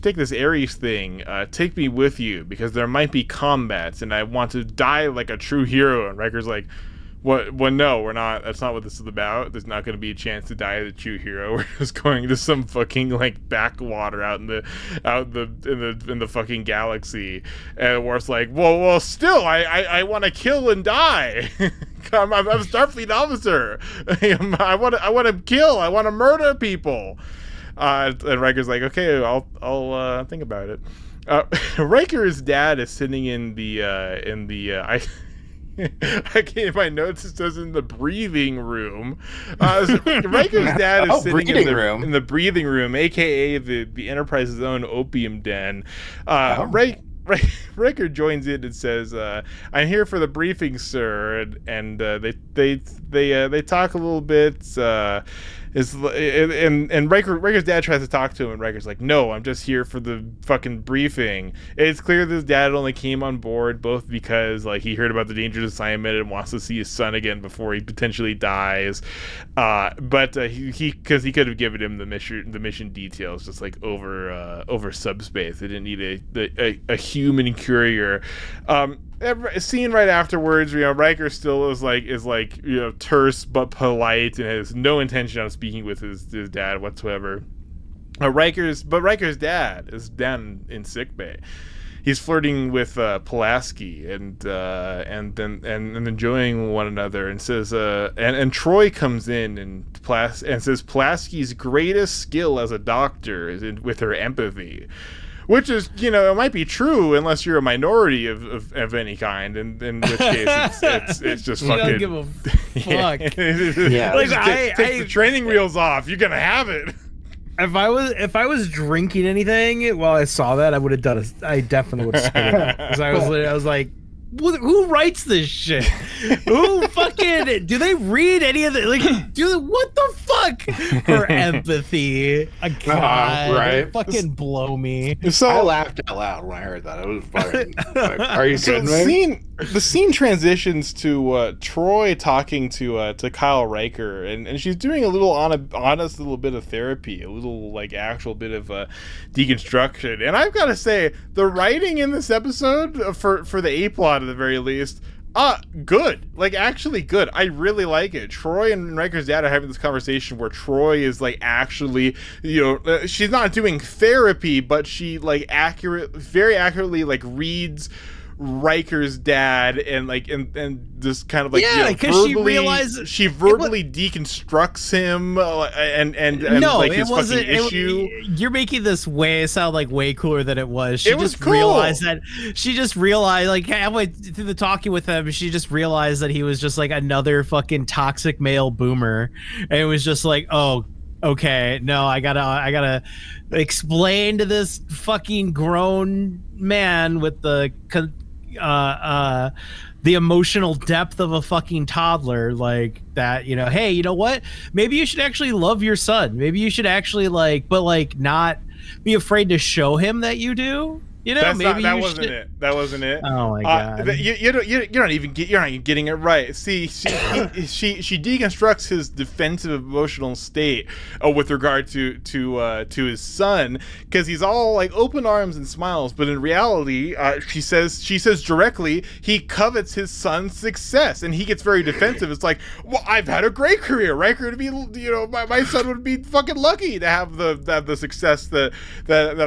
A: take this Ares thing, take me with you because there might be combats and I want to die like a true hero. And Riker's like, what? Well, no, we're not. That's not what this is about. There's not going to be a chance to die as a true hero. We're just going to some fucking like backwater out in the fucking galaxy. And Worf's like, well, still, I want to kill and die. I'm a Starfleet officer. I want to kill. I want to murder people. And Riker's like, okay, I'll think about it. Riker's dad is sitting in the I gave my notes. It says in the breathing room. Riker's dad is sitting in the breathing room, aka the Enterprise's own opium den. Riker joins in and says, "I'm here for the briefing, sir." And they talk a little bit. And Riker's dad tries to talk to him, and Riker's like, "No, I'm just here for the fucking briefing." It's clear that his dad only came on board both because like he heard about the dangerous assignment and wants to see his son again before he potentially dies, but he could have given him the mission details just like over subspace. They didn't need a human courier. Scene right afterwards, Riker still is terse but polite and has no intention of speaking with his dad whatsoever. Riker's dad is down in sickbay. He's flirting with Pulaski and enjoying one another, and says and Troy comes in and says Pulaski's greatest skill as a doctor is with her empathy. Which is, it might be true unless you're a minority of any kind, and in which case it's just fucking.
C: Don't give a fuck.
A: Yeah, take the training wheels off. You're gonna have it.
C: If I was drinking anything while I saw that, I would have done it. I definitely would have spit it out. Because I was like, who writes this shit? Who fucking do they read any of it? Like, what the fuck? Her empathy, God,
B: right?
C: Fucking blow me.
B: So I laughed out loud when I heard that. It was fucking. Are you kidding me?
A: The scene transitions to Troy talking to Kyle Riker, and she's doing a little honest little bit of therapy, a little like actual bit of deconstruction. And I've got to say, the writing in this episode for the A plot at the very least, good. Like, actually good. I really like it. Troy and Riker's dad are having this conversation where Troy is like actually, she's not doing therapy, but she like very accurately like reads Riker's dad and just kind of like because she verbally deconstructs him and
C: no,
A: like
C: it
A: his
C: wasn't
A: fucking issue.
C: You're making this sound like way cooler than it was. She
A: was
C: just
A: cool.
C: realized like halfway through the talking with him, she just realized that he was just like another fucking toxic male boomer, and it was just like, oh, okay, no, I gotta explain to this fucking grown man with the emotional depth of a fucking toddler, like that, hey, you know what? Maybe you should actually love your son. Maybe you should actually not be afraid to show him that you do. That wasn't it. Oh my god!
A: You're not even getting it right. See, she deconstructs his defensive emotional state with regard to his son, because he's all like open arms and smiles, but in reality, she says directly he covets his son's success, and he gets very defensive. It's like, well, I've had a great career. Riker to be, my son would be fucking lucky to have the success that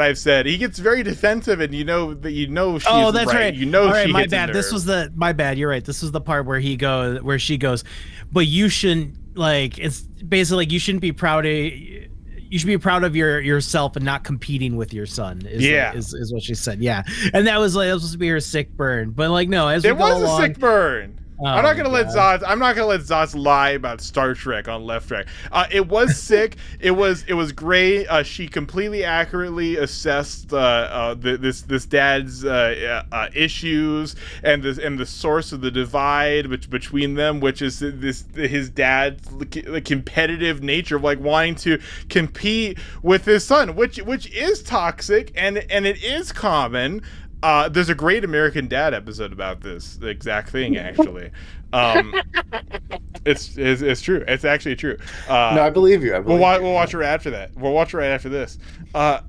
A: I've said. He gets very defensive. And then you know that she's
C: Oh, that's right.
A: You know,
C: all right,
A: she
C: my
A: hits a
C: bad. This
A: nerve.
C: was my bad. You're right. This was the part where she goes, but you shouldn't, like, it's basically like you shouldn't be proud of. You should be proud of yourself and not competing with your son. Is what she said. Yeah, and that was supposed to be her sick burn, but like no, as we
A: It
C: go
A: was
C: along,
A: a sick burn.
C: Oh,
A: I'm not gonna let
C: God.
A: Zaz lie about Star Trek on Left Track. It was sick. It was great. She completely accurately assessed this dad's issues and the source of the divide between them, which is his dad's competitive nature of like wanting to compete with his son, which is toxic and it is common. There's a great American Dad episode about this exact thing, actually. It's true. It's actually true.
B: No, I believe you.
A: We'll watch it right after that. We'll watch it right after this. but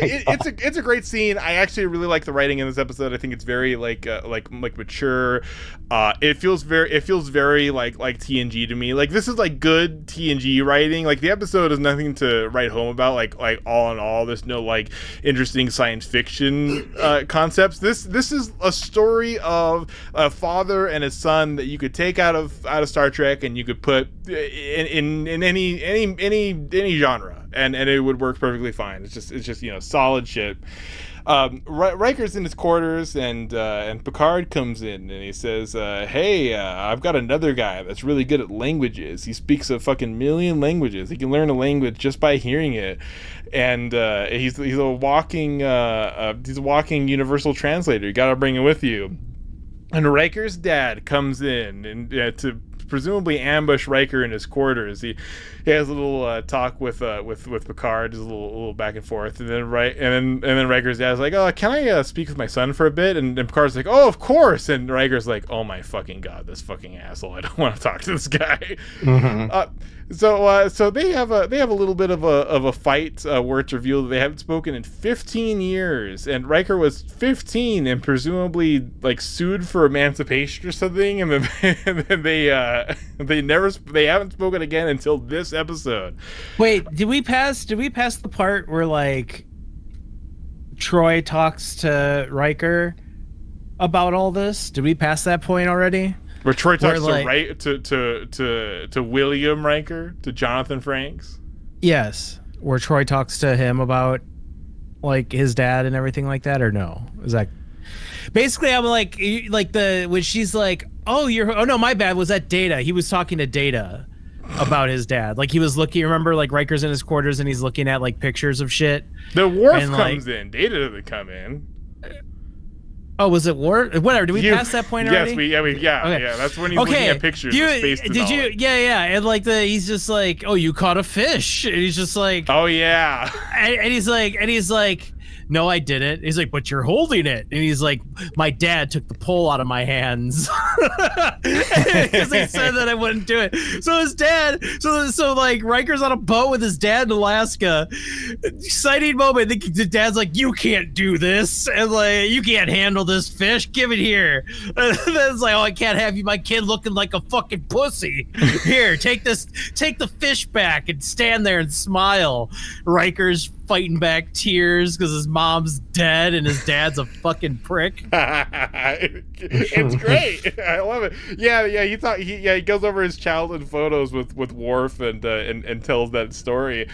A: it's a great scene. I actually really like the writing in this episode. I think it's very like mature. It feels very like TNG to me. Like this is like good TNG writing. Like the episode is nothing to write home about. Like all in all, there's no like interesting science fiction concepts. This is a story of a father and his son that you could take out of Star Trek and you could put in any genre. And it would work perfectly fine. It's just solid shit. Riker's in his quarters and Picard comes in and he says, "Hey, I've got another guy that's really good at languages. He speaks a fucking million languages. He can learn a language just by hearing it, and he's a walking universal translator. You got to bring him with you." And Riker's dad comes in and to presumably ambush Riker in his quarters. He has a little talk with Picard, just a little back and forth, and then Riker's dad's like, "Oh, can I speak with my son for a bit?" And Picard's like, "Oh, of course." And Riker's like, "Oh my fucking god, this fucking asshole! I don't want to talk to this guy." Mm-hmm. So they have a little bit of a fight where it's revealed that they haven't spoken in 15 years, and Riker was 15 and presumably like sued for emancipation or something, and then they haven't spoken again until this episode.
C: Wait, did we pass the part where like Troy talks to Riker about all this? Did we pass that point already?
A: Where Troy talks to William Riker, to Jonathan Frakes?
C: Yes. Where Troy talks to him about like his dad and everything like that, or no? Is that basically I'm like when she's like, oh no, my bad, was that Data? He was talking to Data about his dad. Like he was looking, remember, like Riker's in his quarters and he's looking at like pictures of shit.
A: The Worf comes in. Data doesn't come in.
C: Oh, was it War? Whatever. Did we pass that point already?
A: Okay. Yeah. That's when he's looking at pictures of space development.
C: Yeah. And like he's just like, oh, you caught a fish. And he's just like,
A: oh yeah.
C: And he's like, no, I didn't. He's like, but you're holding it. And he's like, my dad took the pole out of my hands because he said that I wouldn't do it. So his dad, so like Riker's on a boat with his dad in Alaska. Exciting moment. The dad's like, you can't do this, and like you can't handle this fish. Give it here. And then it's like, oh, I can't have my kid looking like a fucking pussy. Here, take the fish back and stand there and smile. Riker's fighting back tears because his mom's dead and his dad's a fucking prick.
A: It's great. I love it. Yeah. He goes over his childhood photos with Worf and tells that story.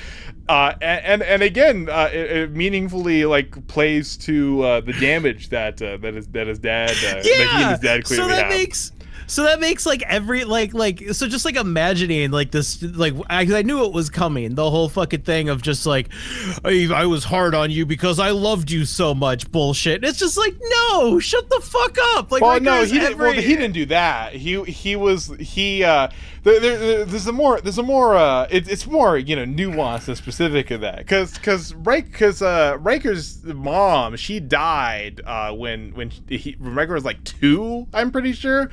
A: And again, it meaningfully like plays to the damage that his dad that he and his dad clearly have.
C: So that makes like every so just like imagining like this, like I knew it was coming, the whole fucking thing of just like I was hard on you because I loved you so much bullshit. It's just like, no, shut the fuck up. Like,
A: well, no, he didn't do that. There's a more it's more nuanced and specific of that because Riker's mom, she died when Riker was like 2, I'm pretty sure.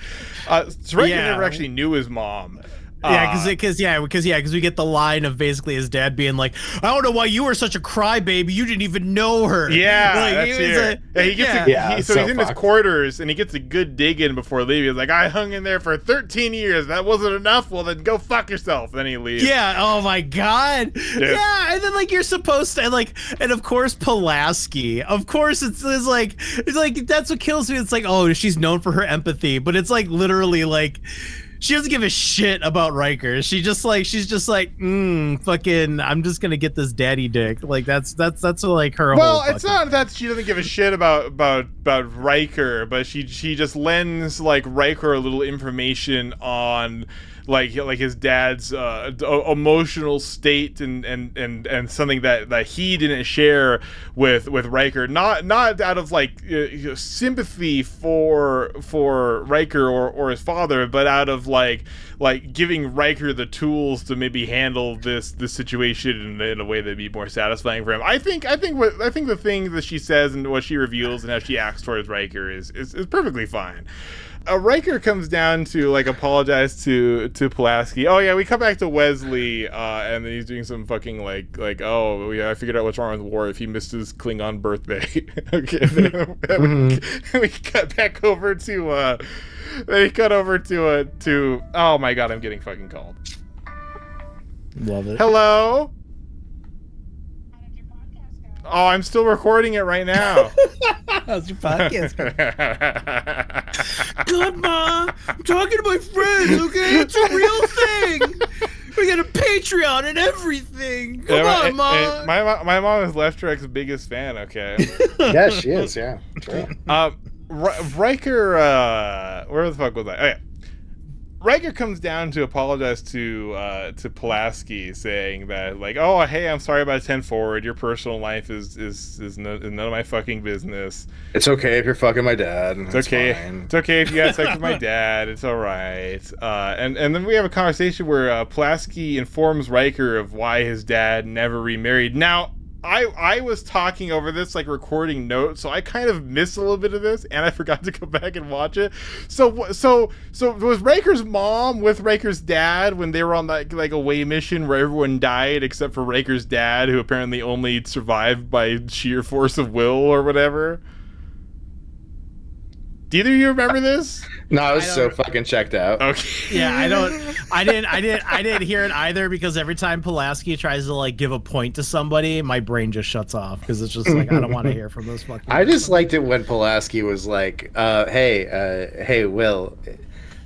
A: So Riker never actually knew his mom.
C: Because we get the line of basically his dad being like, I don't know why you were such a crybaby. You didn't even know her.
A: Yeah,
C: like,
A: that's here. So he's in his quarters and he gets a good dig in before leaving. He's like, I hung in there for 13 years. That wasn't enough. Well, then go fuck yourself. Then he leaves.
C: Yeah. Oh my God. Yeah. And then like you're supposed to and of course Pulaski. Of course it's like that's what kills me. It's like, oh, she's known for her empathy, but it's like literally like. She doesn't give a shit about Riker. She's just like, fucking, I'm just gonna get this daddy dick. Like that's like her.
A: Well,
C: whole
A: it's not that she doesn't give a shit about Riker, but she just lends like Riker a little information on like his dad's emotional state and something that he didn't share with Riker, not out of like sympathy for Riker or his father, but out of like giving Riker the tools to maybe handle this situation in a way that'd be more satisfying for him. I think the thing that she says and what she reveals and how she acts towards Riker is perfectly fine. Riker comes down to like apologize to Pulaski. Oh yeah, we come back to Wesley, and then he's doing some fucking like oh yeah, I figured out what's wrong with Worf. He missed his Klingon birthday. Okay, we cut back over to to oh my God, I'm getting fucking called.
C: Love it.
A: Hello. Oh, I'm still recording it right now.
C: How's your podcast? God, Ma, I'm talking to my friends, okay? It's a real thing. We got a Patreon and everything. Come on, Ma.
A: My mom is Left Trek's biggest fan, okay?
B: Yeah, she is, yeah. Sure.
A: Riker, where the fuck was I? Okay. Riker comes down to apologize to Pulaski, saying that like, oh hey, I'm sorry about 10 Forward. Your personal life is none of my fucking business.
B: It's okay if you're fucking my dad.
A: It's okay. Fine. It's okay if you got sex with my dad. It's all right. And then we have a conversation where Pulaski informs Riker of why his dad never remarried. Now, I was talking over this, like recording notes, so I kind of missed a little bit of this, and I forgot to go back and watch it. So was Riker's mom with Riker's dad when they were on that like away mission where everyone died except for Riker's dad, who apparently only survived by sheer force of will or whatever? Do either of you remember this?
B: No, I was so fucking checked out.
A: Okay.
C: Yeah, I didn't hear it either, because every time Pulaski tries to like give a point to somebody, my brain just shuts off because it's just like I don't want to hear from those fucking.
B: I just liked it when Pulaski was like, "Hey, Will,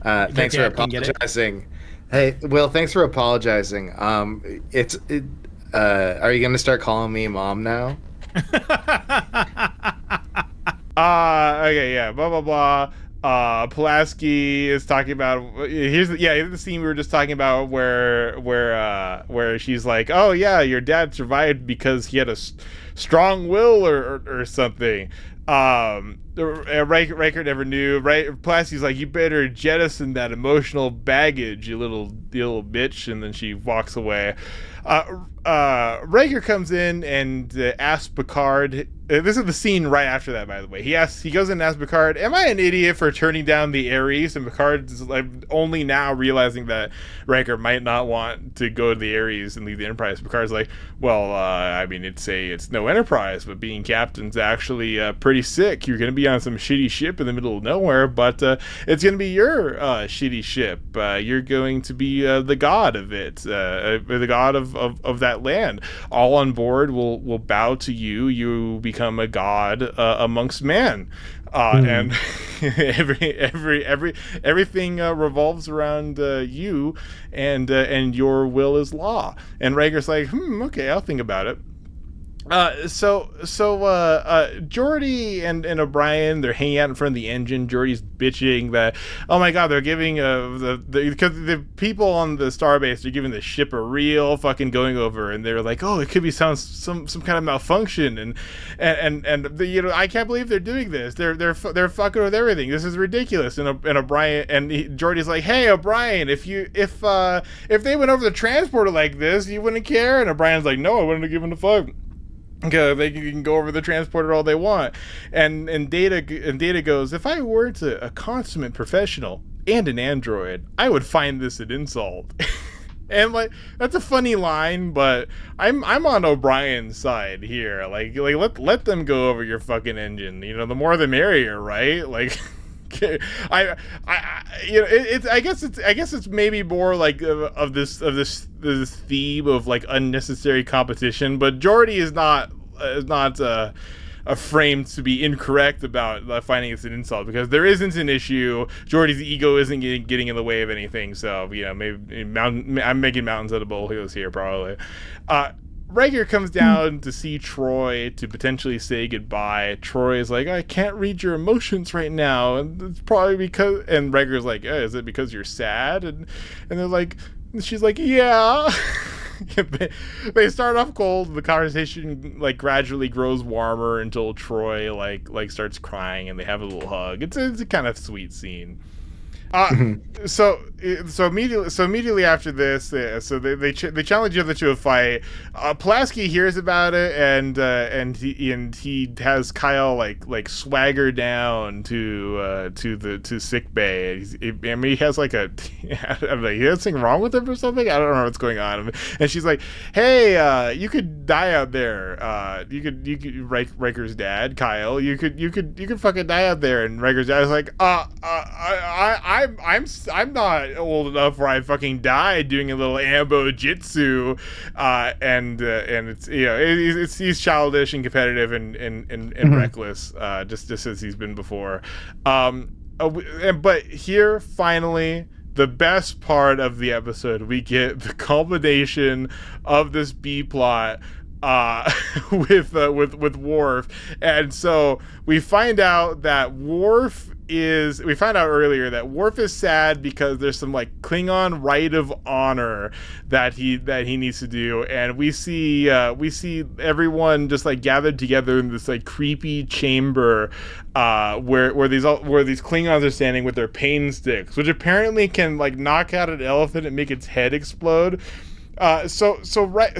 B: thanks for apologizing. Hey, Will, thanks for apologizing. Are you gonna start calling me Mom now?"
A: Okay, yeah, blah blah blah. Pulaski is talking about here's the scene we were just talking about where she's like, oh yeah, your dad survived because he had a strong will or something. Riker never knew, right? Pulaski's like, you better jettison that emotional baggage, you little bitch, and then she walks away. Riker comes in and asks Picard. This is the scene right after that, by the way. He goes in and asks Picard, "Am I an idiot for turning down the Ares?" And Picard's like only now realizing that Riker might not want to go to the Ares and leave the Enterprise. Picard's like, "Well, I mean, it's no Enterprise, but being captain's actually pretty sick. You're gonna be on some shitty ship in the middle of nowhere, but it's gonna be your shitty ship. You're going to be the god of it, the god of that land. All on board will bow to you. You become a god amongst man, and everything revolves around you, and your will is law." And Riker's like, okay, I'll think about it. So Geordi and O'Brien, they're hanging out in front of the engine. Geordi's bitching that, oh my god, they're giving because the people on the starbase are giving the ship a real fucking going over, and they're like, oh, it could be some kind of malfunction, and I can't believe they're doing this. They're fucking with everything. This is ridiculous. And O'Brien and Geordi's like, hey O'Brien, if they went over the transporter like this, you wouldn't care. And O'Brien's like, no, I wouldn't have given a fuck. Okay, they can go over the transporter all they want, and Data goes, if I were a consummate professional, and an android, I would find this an insult. And like that's a funny line, but I'm on O'Brien's side here. Like let them go over your fucking engine. You know, the more the merrier, right? Like I you know I guess it's maybe more like of this theme of like unnecessary competition, but Geordi is not framed to be incorrect about finding it's an insult, because there isn't an issue. Geordi's ego isn't getting in the way of anything. So you know, maybe I'm making mountains out of molehills here probably. Riker comes down to see Troy to potentially say goodbye. Troy is like, I can't read your emotions right now, and it's probably because. And Riker's like, is it because you're sad? And they're like, she's like, yeah. They start off cold. The conversation like gradually grows warmer until Troy like starts crying, and they have a little hug. It's a kind of sweet scene. So immediately after this, so they challenge each other to a fight. Pulaski hears about it, and he has Kyle like swagger down to sick bay. He has like he has something wrong with him or something. I don't know what's going on. And she's like, "Hey, you could die out there. You could Riker's dad, Kyle. You could fucking die out there." And Riker's dad is like, I'm not old enough where I fucking died doing a little ambo jitsu, and it's, you know, he's childish and competitive and reckless, just as he's been before. But here finally, the best part of the episode, we get the culmination of this B plot with Worf. And so we find out that we found out earlier that Worf is sad because there's some like Klingon rite of honor that he needs to do, and we see everyone just like gathered together in this like creepy chamber where these Klingons are standing with their pain sticks, which apparently can like knock out an elephant and make its head explode. So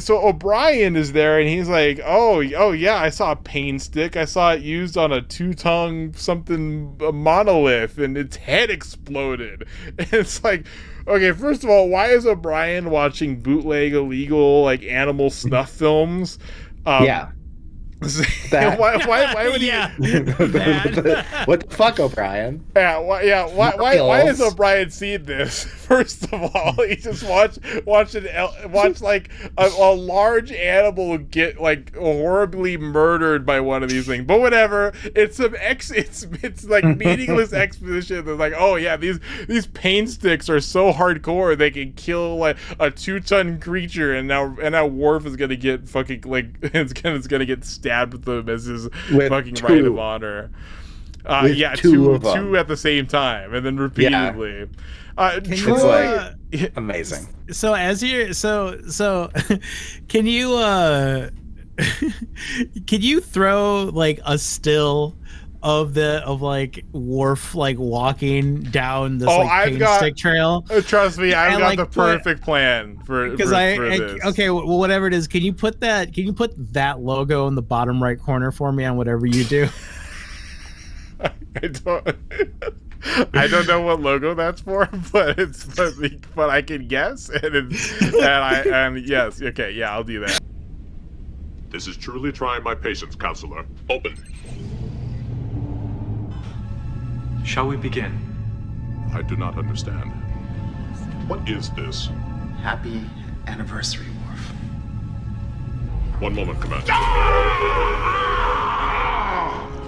A: O'Brien is there, and he's like, oh yeah, I saw a pain stick. I saw it used on a two-tongue something monolith, and its head exploded. And it's like, okay, first of all, why is O'Brien watching bootleg illegal like animal snuff films?
B: Yeah.
A: Why would he?
B: What the fuck, O'Brien?
A: Why has O'Brien seen this? First of all, he just watched like a large animal get like horribly murdered by one of these things. But whatever, it's like meaningless exposition. They're like, oh yeah, these pain sticks are so hardcore they can kill like a 2-ton creature, and now Worf is gonna get fucking like it's gonna get stabbed with them as his fucking rite of honor. Two at the same time, and then repeatedly.
B: It's like amazing.
C: So as you can you can you throw like a still of like Worf like walking down this pain stick trail?
A: Trust me, I've got the perfect plan for this.
C: Okay, well, whatever it is, can you put that logo in the bottom right corner for me on whatever you do?
A: I don't know what logo that's for, but I can guess, and yes, okay, yeah, I'll do that.
H: This is truly trying my patience, counselor. Open.
G: Shall we begin?
H: I do not understand. What is this?
I: Happy anniversary, Worf.
H: One moment, Commander.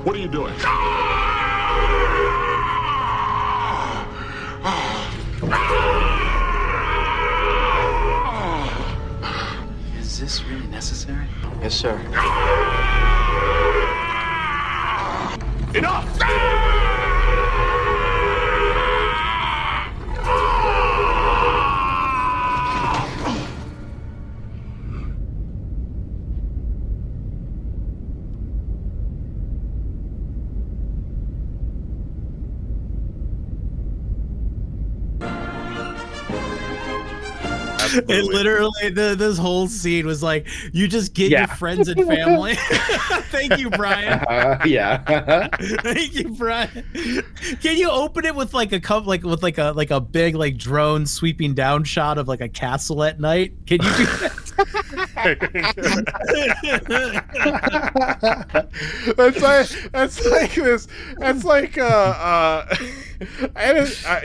H: What are you doing?
I: Is this really necessary?
B: Yes, sir.
H: Enough!
C: It literally, this whole scene was like, you just get your friends and family. Thank you, Brian.
B: Yeah.
C: Thank you, Brian. Can you open it with like a cup, like with like a big like drone sweeping down shot of like a castle at night? Can you do that?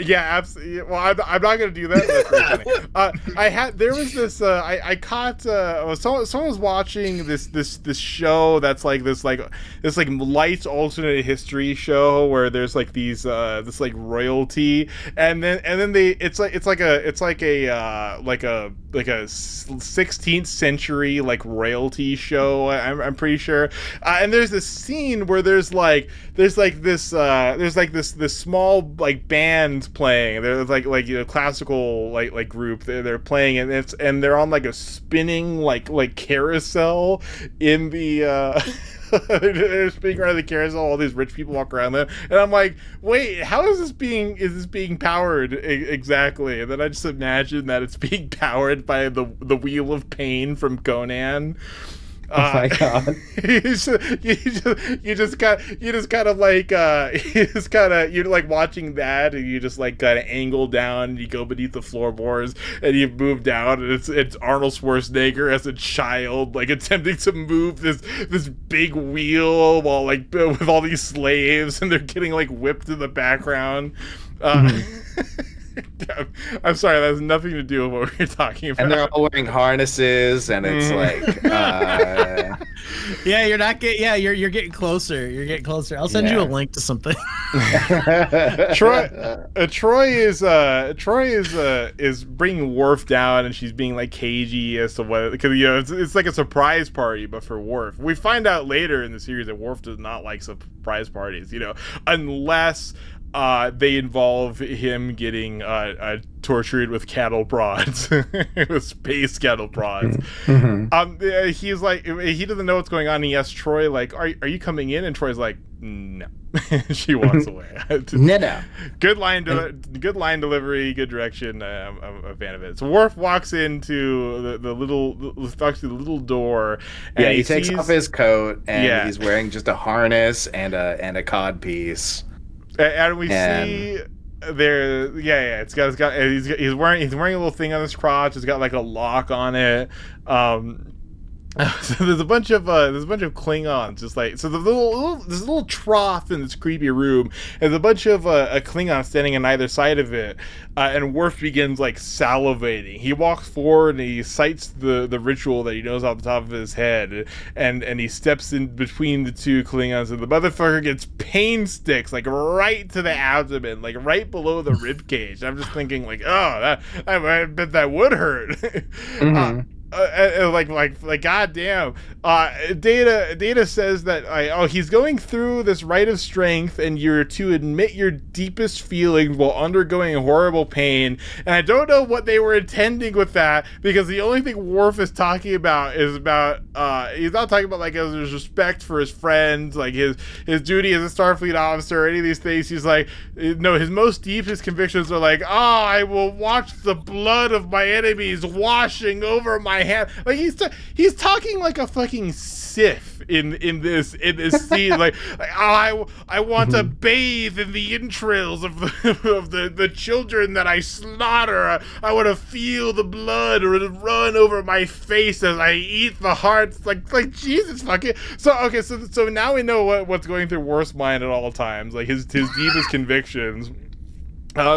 A: Yeah, absolutely. Well, I'm not gonna do that. There was this I caught someone was watching this show that's like this light alternate history show where there's like these this like royalty, and then it's like a 16th century like royalty show. I'm pretty sure, and there's this scene where there's this small like band playing. There's like classical like group. They're playing, and they're on like a spinning like carousel in the. They're spinning around the carousel. All these rich people walk around them, and I'm like, wait, how is this being powered exactly? And then I just imagine that it's being powered by the Wheel of Pain from Conan.
B: Oh my god!
A: you just kind of like you're like watching that, and you just like kind of angle down, and you go beneath the floorboards, and you move down, and it's Arnold Schwarzenegger as a child, like attempting to move this big wheel while like with all these slaves, and they're getting like whipped in the background. I'm sorry, that has nothing to do with what we're talking about.
B: And they're all wearing harnesses, and it's like,
C: yeah, you're getting closer. You're getting closer. I'll send you a link to something.
A: Troy is bringing Worf down, and she's being like cagey as to what, because it's like a surprise party, but for Worf. We find out later in the series that Worf does not like surprise parties, unless they involve him getting tortured with cattle prods, with space cattle prods. Mm-hmm. He's like, he doesn't know what's going on. And he asks Troy, like, "Are you coming in?" And Troy's like, "No." She walks away.
B: No.
A: Good line delivery, good direction. I'm a fan of it. So Worf walks into the little door. And
B: he takes off his coat, and he's wearing just a harness and a cod piece.
A: And we see there, it's got he's wearing a little thing on his crotch. It's got like a lock on it. So there's a bunch of Klingons, just like, so there's a little trough in this creepy room, and there's a bunch of Klingons standing on either side of it, and Worf begins like salivating. He walks forward and he cites the ritual that he knows off the top of his head, and he steps in between the two Klingons, and the motherfucker gets pain sticks like right to the abdomen, like right below the rib cage. I'm just thinking like, oh, I bet that would hurt. Mm-hmm. Like goddamn. Data says that he's going through this rite of strength, and you're to admit your deepest feelings while undergoing horrible pain. And I don't know what they were intending with that, because the only thing Worf is talking about is about he's not talking about like his respect for his friends, like his duty as a Starfleet officer, or any of these things. He's like, no, his most deepest convictions are like, I will watch the blood of my enemies washing over my hand. Like he's talking like a fucking Sith in this scene. like I want to bathe in the entrails of the children that I slaughter. I want to feel the blood run over my face as I eat the hearts. Like Jesus fucking. So now we know what's going through Worf's mind at all times, like his deepest convictions.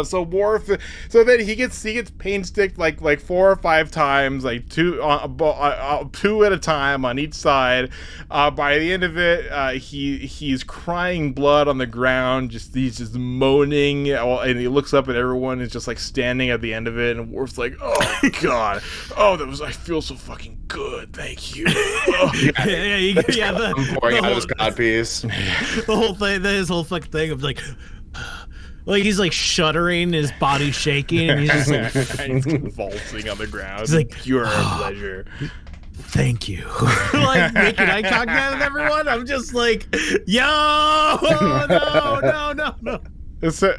A: So Worf, so then he gets pain sticked like 4 or 5 times, like two at a time on each side. By the end of it, he's crying blood on the ground. He's just moaning, and he looks up at everyone. Is just like standing at the end of it, and Worf's like, "Oh God, I feel so fucking good, thank you." Oh.
B: I'm pouring out his codpiece.
C: The whole thing, his whole fucking thing of like. Like he's like shuddering, his body shaking, and he's just like
A: he's convulsing on the ground.
C: He's like,
A: pure pleasure.
C: Thank you. Like making eye contact with everyone. I'm just like, yo, no.
A: So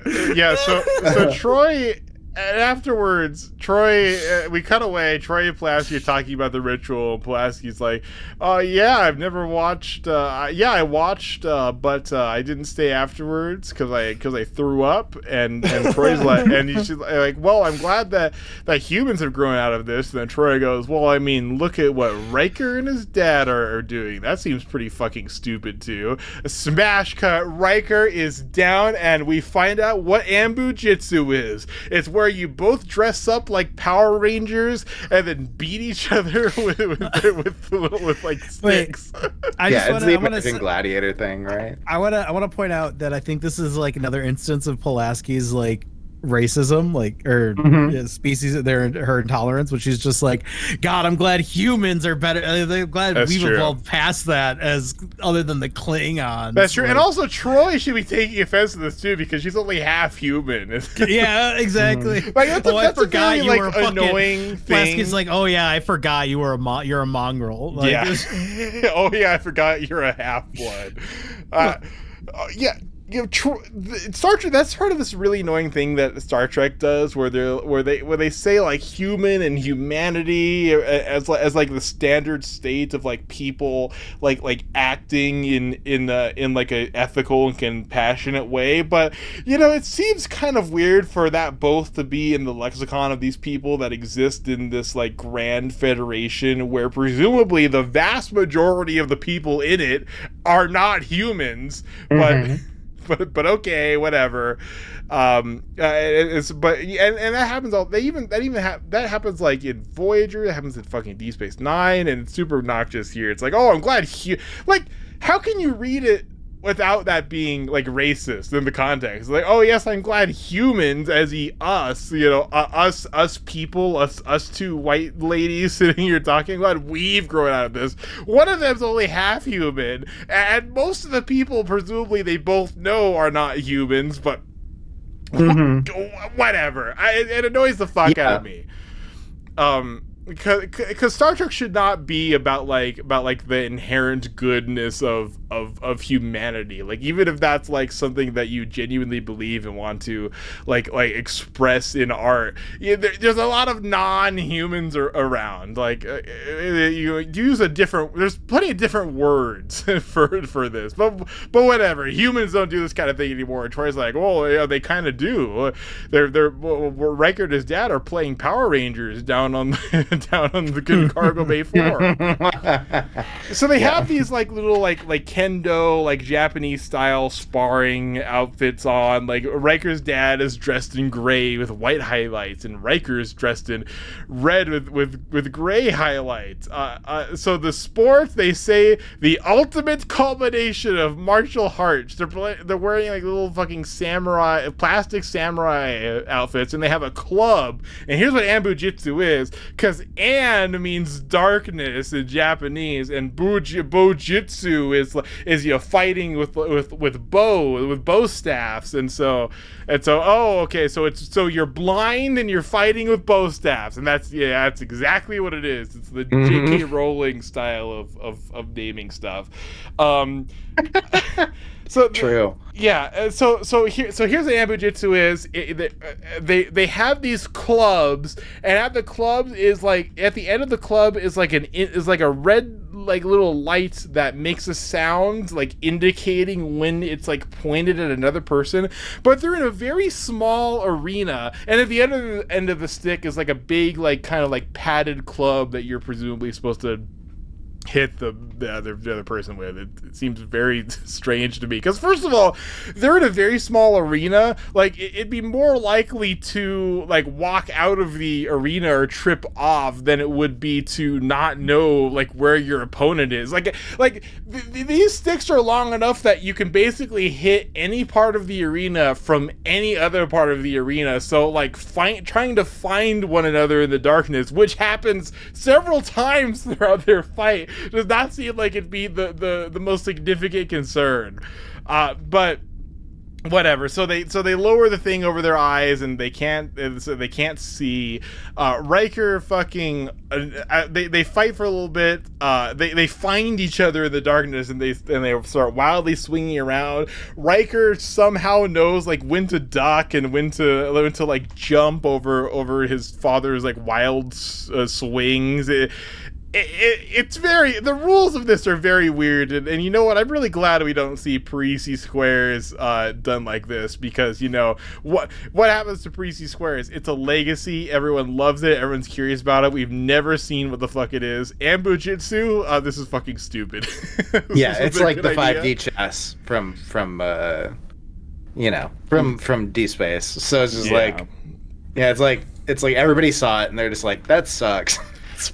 A: Troy And afterwards, Troy, we cut away. Troy and Pulaski are talking about the ritual. And Pulaski's like, yeah, I've never watched. Yeah, I watched, but I didn't stay afterwards because I threw up. And Troy's like, and she's like, well, I'm glad that humans have grown out of this. And then Troy goes, well, I mean, look at what Riker and his dad are doing. That seems pretty fucking stupid too. A smash cut. Riker is down, and we find out what Ambu Jitsu is. It's where you both dress up like Power Rangers and then beat each other with like sticks.
B: It's the American Gladiator thing, right?
C: I wanna point out that I think this is like another instance of Pulaski's like racism, like, or species, her intolerance, which is just like, God, I'm glad humans are better. I'm glad we've evolved past that, as other than the Klingons.
A: That's true.
C: Like,
A: and also Troy should be taking offense to this too, because she's only half human.
C: Yeah, exactly.
A: Like, that's
C: I forgot
A: very,
C: you were a
A: annoying thing.
C: Pulaski's like, oh yeah, I forgot you're a mongrel. Like,
A: yeah. Oh yeah, I forgot you're a half-blood. Yeah. Star Trek. That's part of this really annoying thing that Star Trek does, where they say like human and humanity as like the standard state of like people like acting in like a ethical and compassionate way. But it seems kind of weird for that both to be in the lexicon of these people that exist in this like grand federation, where presumably the vast majority of the people in it are not humans, but okay, whatever. That happens that happens like in Voyager, that happens in fucking Deep Space Nine, and it's super obnoxious here. It's like, oh, I'm glad like, how can you read it without that being like racist in the context? Like, oh yes, I'm glad humans, as us, us people, us two white ladies sitting here talking, glad we've grown out of this. One of them's only half human, and most of the people presumably they both know are not humans, but whatever. It annoys the fuck out of me. Because Star Trek should not be about the inherent goodness of humanity. Like, even if that's like something that you genuinely believe and want to like express in art, there's a lot of non-humans around. Like, you use there's plenty of different words for this, but whatever. Humans don't do this kind of thing anymore. And Troy's like, well, yeah, they kind of do. Riker and his dad are playing Power Rangers down on the good Cargo Bay floor. So they have these like little like kendo, like Japanese style sparring outfits on. Like, Riker's dad is dressed in gray with white highlights, and Riker's dressed in red with gray highlights. So the sports, they say, the ultimate culmination of martial arts. They're wearing like little fucking plastic samurai outfits, and they have a club. And here's what Ambu Jitsu is, because An means darkness in Japanese, and Bojitsu is fighting with bow staffs, and so oh, okay, so you're blind and you're fighting with bow staffs, and that's exactly what it is. It's the J.K. Rowling style of naming stuff. So
B: true.
A: Yeah. So here's what Ambu Jitsu is. They have these clubs, and at the club is like, at the end of the club is like a red like little light that makes a sound, like indicating when it's like pointed at another person. But they're in a very small arena, and at the end of the stick is like a big like kind of like padded club that you're presumably supposed to hit the other person with. It seems very strange to me, because first of all, they're in a very small arena. Like, it'd be more likely to like walk out of the arena or trip off than it would be to not know like where your opponent is. These sticks are long enough that you can basically hit any part of the arena from any other part of the arena. So like trying to find one another in the darkness, which happens several times throughout their fight, does not seem like it'd be the most significant concern. But whatever. So they lower the thing over their eyes and they can't see. Riker fucking they fight for a little bit. They find each other in the darkness and they start wildly swinging around. Riker somehow knows like when to duck and when to like jump over his father's like wild swings. It's very, the rules of this are very weird, and you know what, I'm really glad we don't see Parisi squares done like this, because you know what happens to Parisi squares? It's a legacy, everyone loves it, everyone's curious about it, we've never seen what the fuck it is. And Bujitsu, this is fucking stupid.
B: Yeah, it's like the 5D chess from D Space. So it's just it's like everybody saw it and they're just like, that sucks.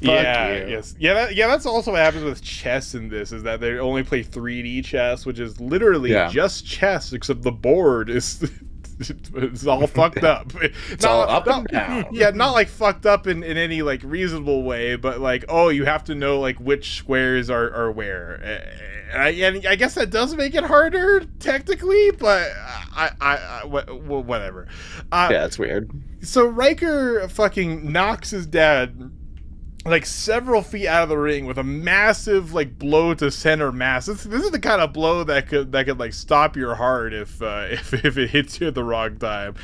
B: That's also what happens with chess in this, is that they only play 3D chess, which is literally just chess, except the board is it's all fucked up. It's all up and down.
A: Yeah, not like fucked up in any like reasonable way, but like, oh, you have to know like which squares are where. And I guess that does make it harder technically, but whatever.
B: Yeah, it's weird.
A: So Riker fucking knocks his dad like several feet out of the ring with a massive like blow to center mass. This is the kind of blow that could like stop your heart if it hits you at the wrong time.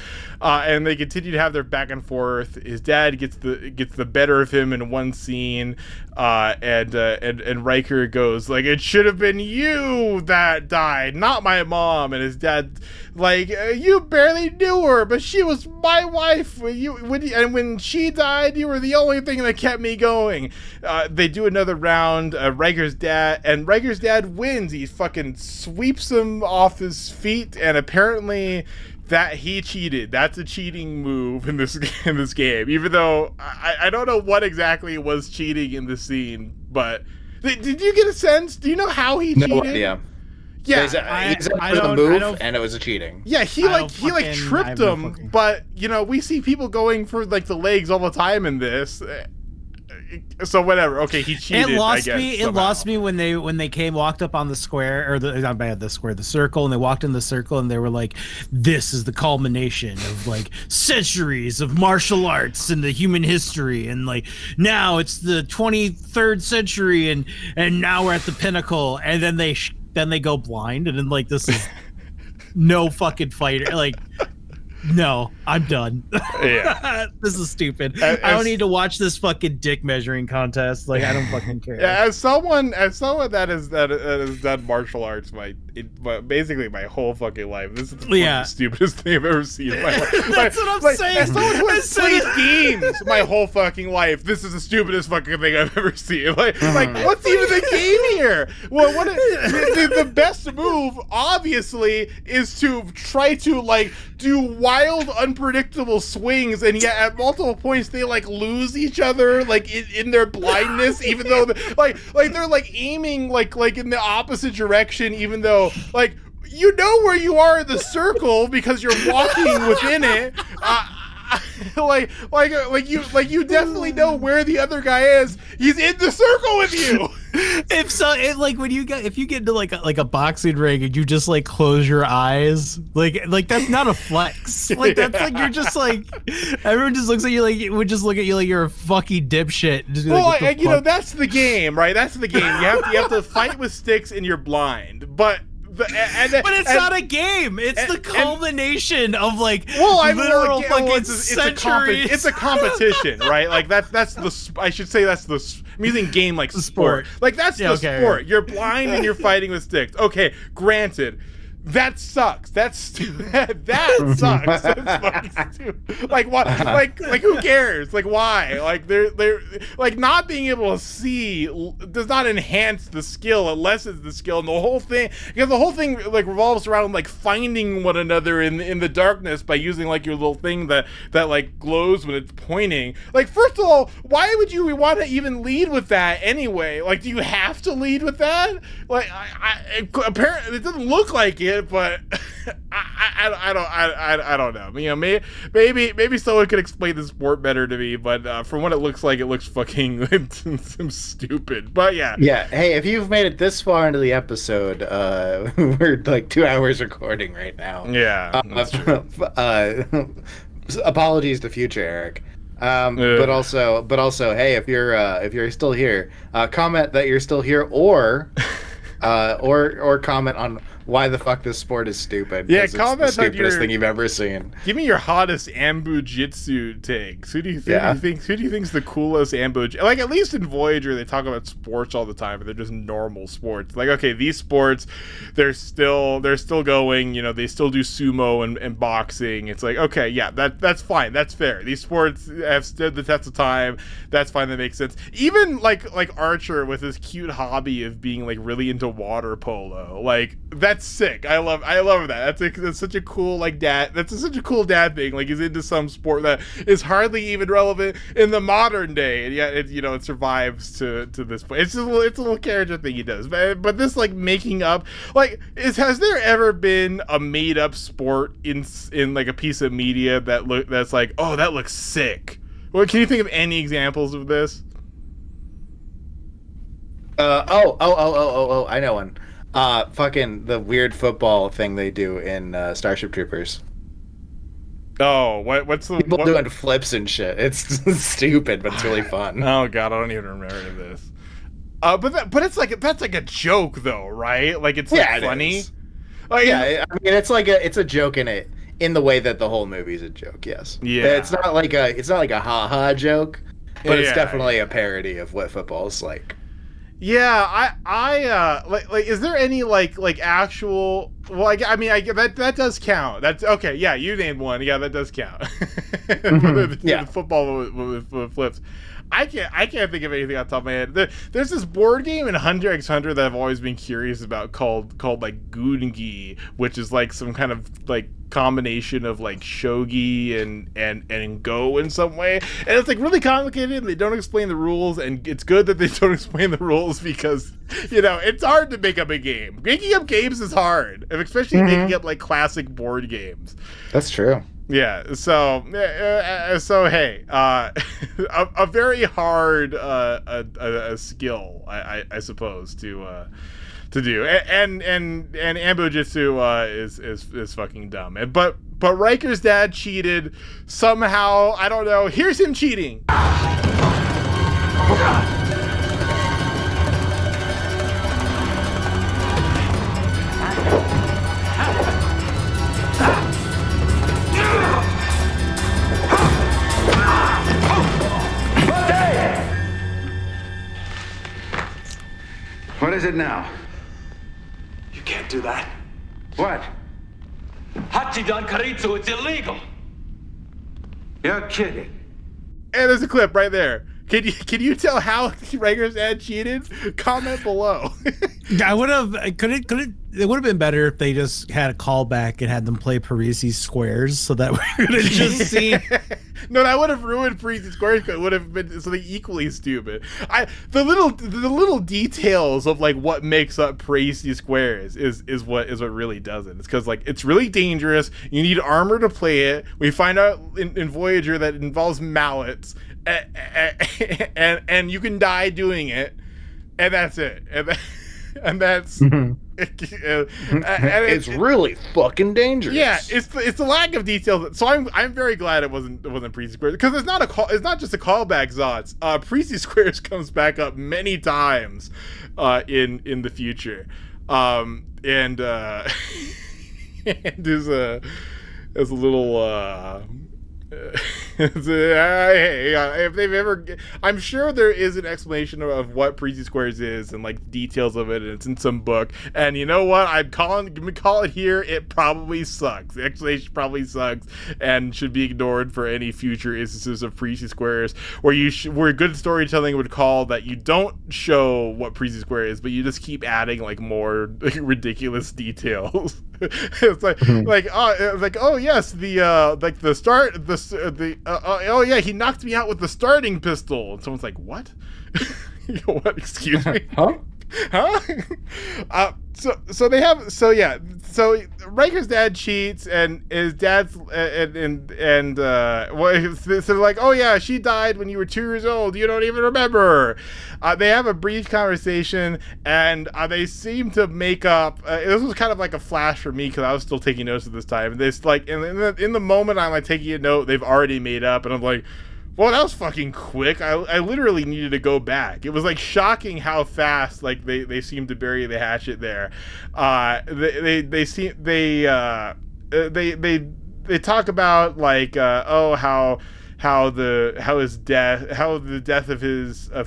A: And they continue to have their back and forth. His dad gets the better of him in one scene, and Riker goes like, "It should have been you that died, not my mom." And his dad like, "You barely knew her, but she was my wife. And when she died, you were the only thing that kept me going." They do another round. Riker's dad wins. He fucking sweeps him off his feet, and apparently that he cheated. That's a cheating move in this game. Even though I don't know what exactly was cheating in this scene, but did you get a sense? Do you know how he cheated?
B: No idea.
A: Yeah,
B: he's a move, and it was a cheating.
A: Yeah, he tripped him, but you know, we see people going for like the legs all the time in this. So whatever. Okay, he cheated.
C: It lost
A: somehow.
C: me when they walked up on the square, or the circle, and they walked in the circle, and they were like, "This is the culmination of like centuries of martial arts and the human history, and like now it's the 23rd century, and now we're at the pinnacle." And then they go blind, and then like, this is no fucking fighter. Like, no, I'm done.
A: Yeah.
C: This is stupid. I don't need to watch this fucking dick measuring contest. Like, I don't fucking care.
A: Yeah, as someone that has done martial arts basically my whole fucking life, this is the stupidest thing I've ever seen in my life.
C: That's what I'm saying.
A: As someone who has played games my whole fucking life, this is the stupidest fucking thing I've ever seen. Like what's even the game here? Well, the best move obviously is to try to like do wild, unpredictable swings, and yet at multiple points they like lose each other like in their blindness, even though they're like aiming like in the opposite direction, even though like you know where you are in the circle because you're walking within it. You definitely know where the other guy is. He's in the circle with you.
C: If you get into like a boxing ring and you just like close your eyes, like that's not a flex. Like that's like, you're just like, everyone just looks at you like, would just look at you like you're a fucking dipshit. Just
A: well,
C: like,
A: you know, that's the game, right? That's the game. You have to fight with sticks and you're blind, but it's
C: not a game. It's the culmination of like
A: literal
C: fucking centuries.
A: It's a competition, right? Like that's the. I should say that's the. I'm using game like sport. Like that's the sport. You're blind and you're fighting with sticks. Okay, granted. That sucks. That's stupid. That sucks. That's fucking stupid. Like what? Like who cares? Like why? Like they're like, not being able to see does not enhance the skill. It lessens the skill, and the whole thing like revolves around like finding one another in the darkness by using like your little thing that like glows when it's pointing. Like, first of all, why would you want to even lead with that anyway? Like, do you have to lead with that? Like, apparently it doesn't look like it. it, but I don't know. You know, maybe someone could explain the sport better to me. But from what it looks like, it looks fucking stupid. But yeah.
B: Yeah. Hey, if you've made it this far into the episode, we're like 2 hours recording right now.
A: Yeah, that's true.
B: Apologies to future Eric. But also, hey, if you're still here, comment that you're still here, or comment on why the fuck this sport is stupid.
A: Yeah,
B: comment
A: comment
B: it's the stupidest thing you've ever seen.
A: Give me your hottest ambu jitsu takes. Who do you think? Who do you think's the coolest ambu? Like, at least in Voyager, they talk about sports all the time, but they're just normal sports. Like, okay, these sports, they're still going. You know, they still do sumo and boxing. It's like, okay, yeah, that's fine. That's fair. These sports have stood the test of time. That's fine. That makes sense. Even like Archer with his cute hobby of being like really into water polo. Like, that's sick. I love that. That's such a cool dad. That's such a cool dad thing. Like, he's into some sport that is hardly even relevant in the modern day, and yet it survives to this point. It's a little character thing he does. But this like making up, like, has there ever been a made up sport in like a piece of media that's like, oh, that looks sick? Well, can you think of any examples of this?
B: I know one. Fucking the weird football thing they do in Starship Troopers.
A: Oh, what's the
B: people doing flips and shit? It's stupid, but it's really fun.
A: Oh god, I don't even remember this. But it's like that's like a joke though, right? Like it's like funny.
B: Like, yeah, I mean it's a joke in the way that the whole movie's a joke. Yes. Yeah. It's not like a ha joke, but it's definitely a parody of what football is like.
A: Yeah, I like is there any like actual? Well, I mean, that does count. That's okay. Yeah, you named one. Yeah, that does count. The football with flips. I can't think of anything on top of my head. There's this board game in Hunter x Hunter that I've always been curious about called like Gungi, which is like some kind of like combination of like shogi and go in some way, and it's like really complicated and they don't explain the rules, and it's good that they don't explain the rules because it's hard to make up a game. Making up games is hard, especially making up like classic board games.
B: That's true.
A: Yeah, so hey, a very hard a skill, I suppose, to do, and ambo jitsu is fucking dumb. But Riker's dad cheated somehow. I don't know. Here's him cheating.
J: What is it now?
I: You can't do that.
J: What?
E: Hachidan Karitsu, it's illegal.
J: You're kidding.
A: And there's a clip right there. Can you tell how Riker's dad cheated? Comment below.
C: I would have. It would have been better if they just had a callback and had them play Parisi's Squares, so that we could have just seen.
A: No, that would have ruined Parisi's Squares. It would have been something equally stupid. The little details of like what makes up Parisi's Squares is what really does it. It's because like it's really dangerous. You need armor to play it. We find out in Voyager that it involves mallets, and you can die doing it, and that's it. And that's
B: it's really fucking dangerous.
A: Yeah, it's the lack of detail. So I'm very glad it wasn't Parisi Squares, because it's not just a callback. Zots. Parisi Squares comes back up many times in the future, and there's a little. If they've ever, I'm sure there is an explanation of what Parisi Squares is and like details of it, and it's in some book. And you know what? I'm gonna call it here. It probably sucks. The explanation probably sucks and should be ignored for any future instances of Parisi Squares where good storytelling would call that you don't show what Parisi Square is, but you just keep adding like more like, ridiculous details. It's like oh yes, oh yeah, he knocked me out with the starting pistol, and someone's like, what? What? Excuse me?
B: Huh?
A: Huh? So they have so Riker's dad cheats, and his dad's well, so they're like, oh yeah, she died when you were 2 years old, you don't even remember. They have a brief conversation, and they seem to make up. This was kind of like a flash for me because I was still taking notes at this time. This like in the moment I'm like taking a note, they've already made up, and I'm like, well, that was fucking quick. I literally needed to go back. It was like shocking how fast like they seemed to bury the hatchet there. They talk about like how the death of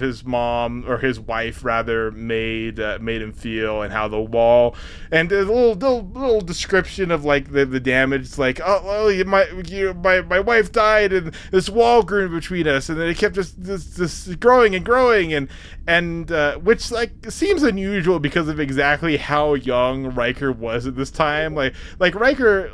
A: his mom, or his wife rather, made him feel, and how the wall, and a little description of like the damage. It's like, my wife died, and this wall grew between us, and then it kept just growing and growing, and which like seems unusual because of exactly how young Riker was at this time. Like Riker,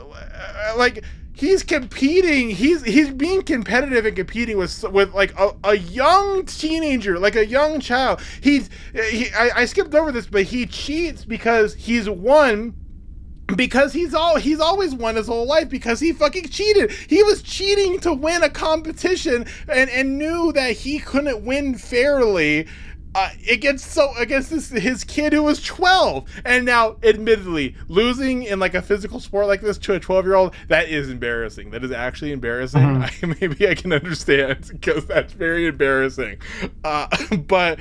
A: like. He's competing. He's being competitive and competing with like a young teenager, like a young child. I skipped over this, but he cheats because he's always won his whole life because he fucking cheated. He was cheating to win a competition and knew that he couldn't win fairly. Against his kid who was 12, and now admittedly losing in like a physical sport like this to a 12-year-old, that is embarrassing. That is actually embarrassing.
B: Mm-hmm.
A: Maybe I can understand because that's very embarrassing. But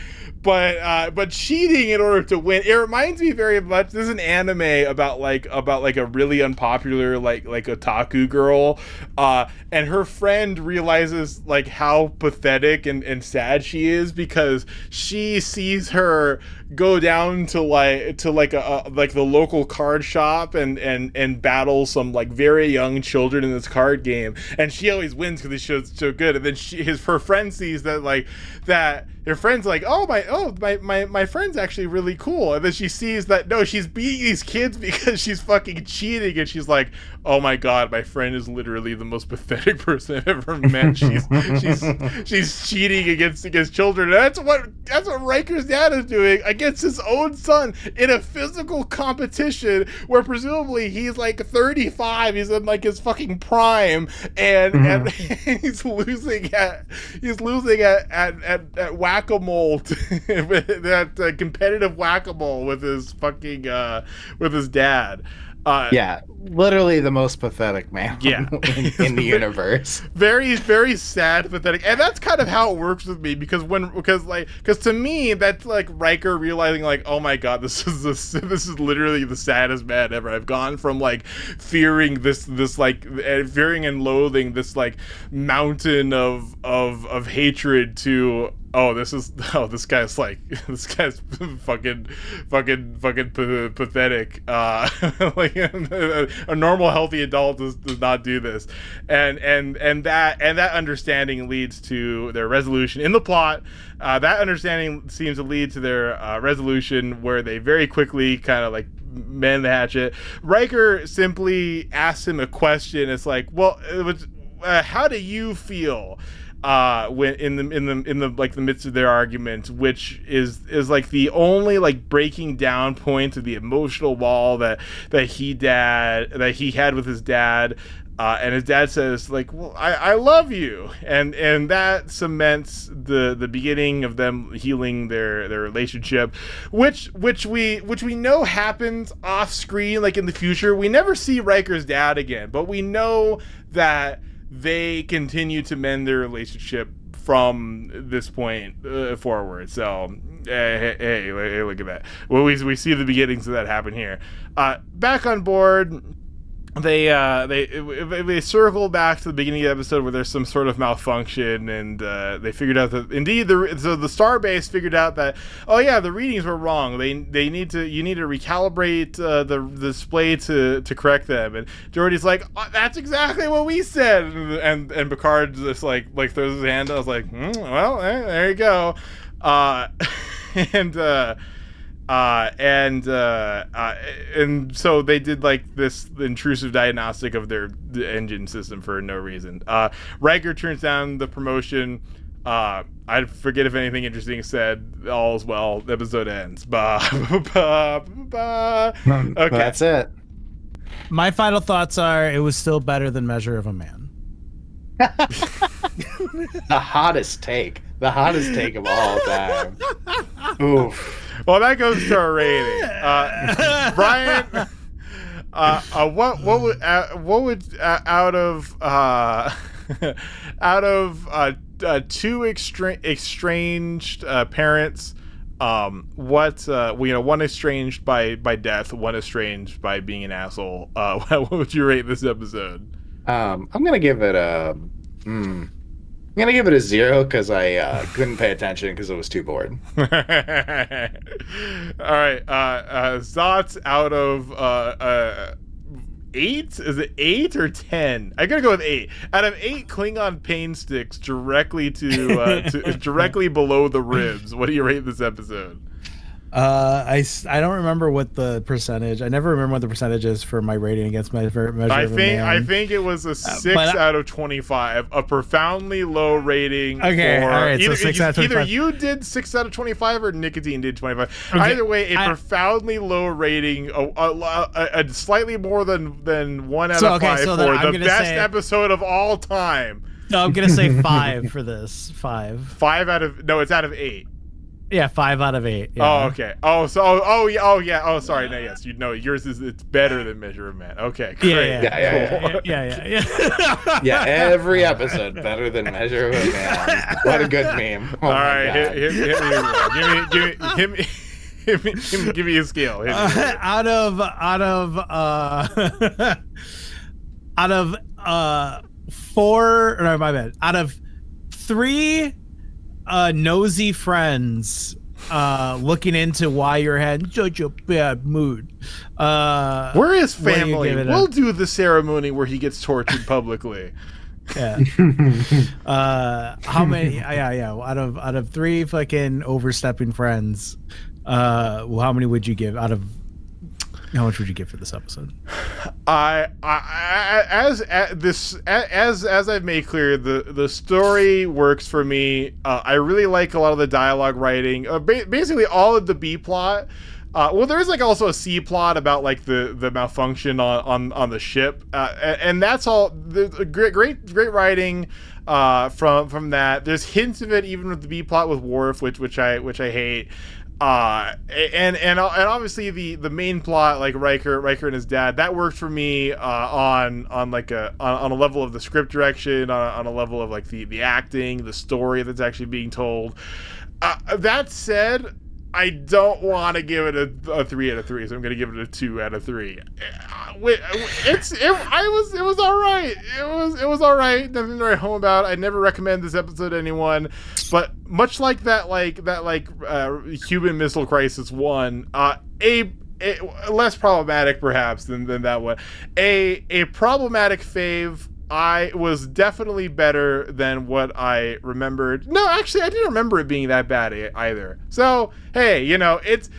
A: cheating in order to win, it reminds me very much. This is an anime about a really unpopular like otaku girl, and her friend realizes like how pathetic and sad she is because she sees her go down to the local card shop and battle some like very young children in this card game, and she always wins because she's so good. And then her friend sees that her friend's like, my friend's actually really cool, and then she sees that no, she's beating these kids because she's fucking cheating, and she's like, oh my god, my friend is literally the most pathetic person I've ever met. She's cheating against children. And that's what Riker's dad is doing against his own son in a physical competition where presumably he's like 35, he's in like his fucking prime, and he's losing at whack-a-mole, that competitive whack-a-mole with his fucking with his dad.
B: Yeah, literally the most pathetic man in the universe.
A: Very, very sad, pathetic. And that's kind of how it works with me because to me, that's like Riker realizing like, oh my god, this is literally the saddest man ever. I've gone from like fearing fearing and loathing this like mountain of hatred to this guy's fucking pathetic. Like a normal healthy adult does not do this, and that understanding leads to their resolution in the plot. That understanding seems to lead to their resolution where they very quickly kind of like mend the hatchet. Riker simply asks him a question. It's like, well, how do you feel? When in the like the midst of their argument, which is like the only like breaking down point of the emotional wall that he had with his dad, and his dad says like, well, I love you, and that cements the beginning of them healing their relationship, which we know happens off screen, like in the future. We never see Riker's dad again, but we know that they continue to mend their relationship from this point forward. So hey, look at that. Well, we see the beginnings of that happen here. Back on board, they circle back to the beginning of the episode where there's some sort of malfunction, and they figured out that indeed the starbase figured out that the readings were wrong. You need to recalibrate the display to correct them. And Geordi's like, that's exactly what we said, and Picard just like throws his hand. I was like, well, there you go. And so they did like this intrusive diagnostic of their engine system for no reason. Riker turns down the promotion. I forget if anything interesting is said. All is well. The episode ends. Okay.
B: That's it.
C: My final thoughts are: it was still better than Measure of a Man.
B: The hottest take of all time. Oof.
A: Well, that goes to our rating. Brian, what would out of two estranged parents, one estranged by death, one estranged by being an asshole, what would you rate this episode?
B: I'm gonna give it a 0 because I couldn't pay attention because I was too bored.
A: All right, Zot's out of 8? Is it 8 or 10? I gotta go with 8. Out of 8 Klingon pain sticks directly directly below the ribs. What do you rate this episode?
C: I don't remember what the percentage. I never remember what the percentage is for my rating against Measure of a Man.
A: I think it was a 6 out of 25. A profoundly low rating.
C: Okay,
A: for,
C: all right.
A: Either,
C: So 6 out of 25.
A: Either you did 6 out of 25 or Nicotine did 25.
C: Okay,
A: Either way, a profoundly low rating, a slightly more than 1 out of 5
C: so
A: for the best episode of all time.
C: No, I'm gonna say 5 for this. 5.
A: 5 out of it's out of 8.
C: Yeah, 5 out of 8. Yeah.
A: Oh, okay. Oh, so yeah. Oh, sorry. No, yes. Yours it's better than Measure of Man. Okay, great.
C: Yeah.
B: Yeah, every episode better than Measure of a Man. What a good meme. Oh,
A: all right, hit me. Give me a scale.
C: Out of 4. No, my bad. Out of 3. Nosy friends looking into why you're in such a bad mood.
A: Where is family? We'll do the ceremony where he gets tortured publicly.
C: Yeah. How many? Yeah. Out of 3 fucking overstepping friends, how many would you give? How much would you give for this episode?
A: As I've made clear, the story works for me. I really like a lot of the dialogue writing. Basically, all of the B plot. Well, there is also a C plot about the malfunction on the ship, and that's all. Great writing from that. There's hints of it even with the B plot with Worf, which I hate. And obviously the main plot, like Riker and his dad, that worked for me on a level of the script direction, on a level of the acting, the story that's actually being told. That said, I don't want to give it a 3 out of 3, so I'm going to give it a 2 out of 3. It was all right. It was all right. Nothing to write home about. I never recommend this episode to anyone, but much like that Human Missile Crisis 1, a less problematic perhaps than that one. A problematic fave. I was definitely better than what I remembered. No, actually, I didn't remember it being that bad either. So, hey, it's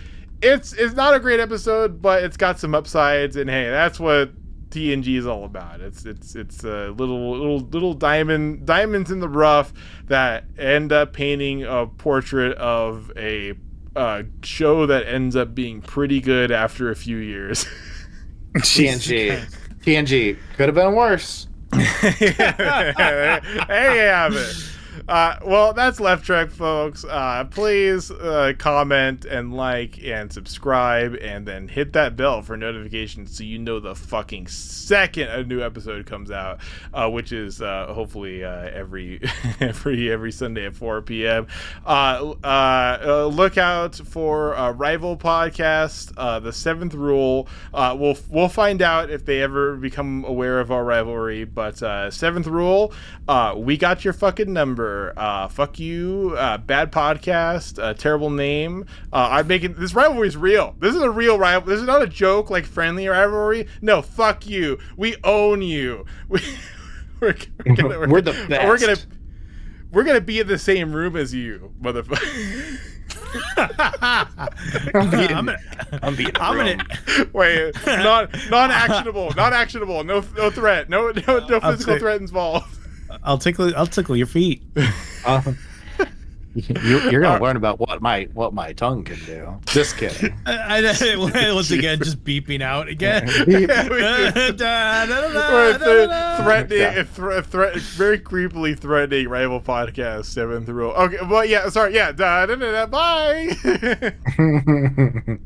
A: not a great episode, but it's got some upsides, and hey, that's what TNG is all about. It's little diamonds in the rough that end up painting a portrait of a show that ends up being pretty good after a few years.
B: TNG could have been worse.
A: Hey, have it. Well, that's Left Track, folks. Please comment and like and subscribe, and then hit that bell for notifications so you know the fucking second a new episode comes out, which is hopefully every Sunday at 4 p.m. Look out for Rival Podcast, The Seventh Rule. We'll find out if they ever become aware of our rivalry, but Seventh Rule, we got your fucking number. Fuck you, bad podcast, terrible name. I'm making this rivalry is real. This is a real rivalry. This is not a joke, like friendly rivalry. No, fuck you. We own you. We're
B: the best.
A: We're gonna be in the same room as you, motherfucker.
B: I'm being
A: Wait, non-actionable. No threat. No physical threat involved.
C: I'll tickle your feet.
B: You're gonna learn about what my tongue can do. Just kidding.
C: Once again, just beeping out again.
A: Very creepily threatening rival podcast 7 through. Okay, well, yeah, sorry, yeah. Bye.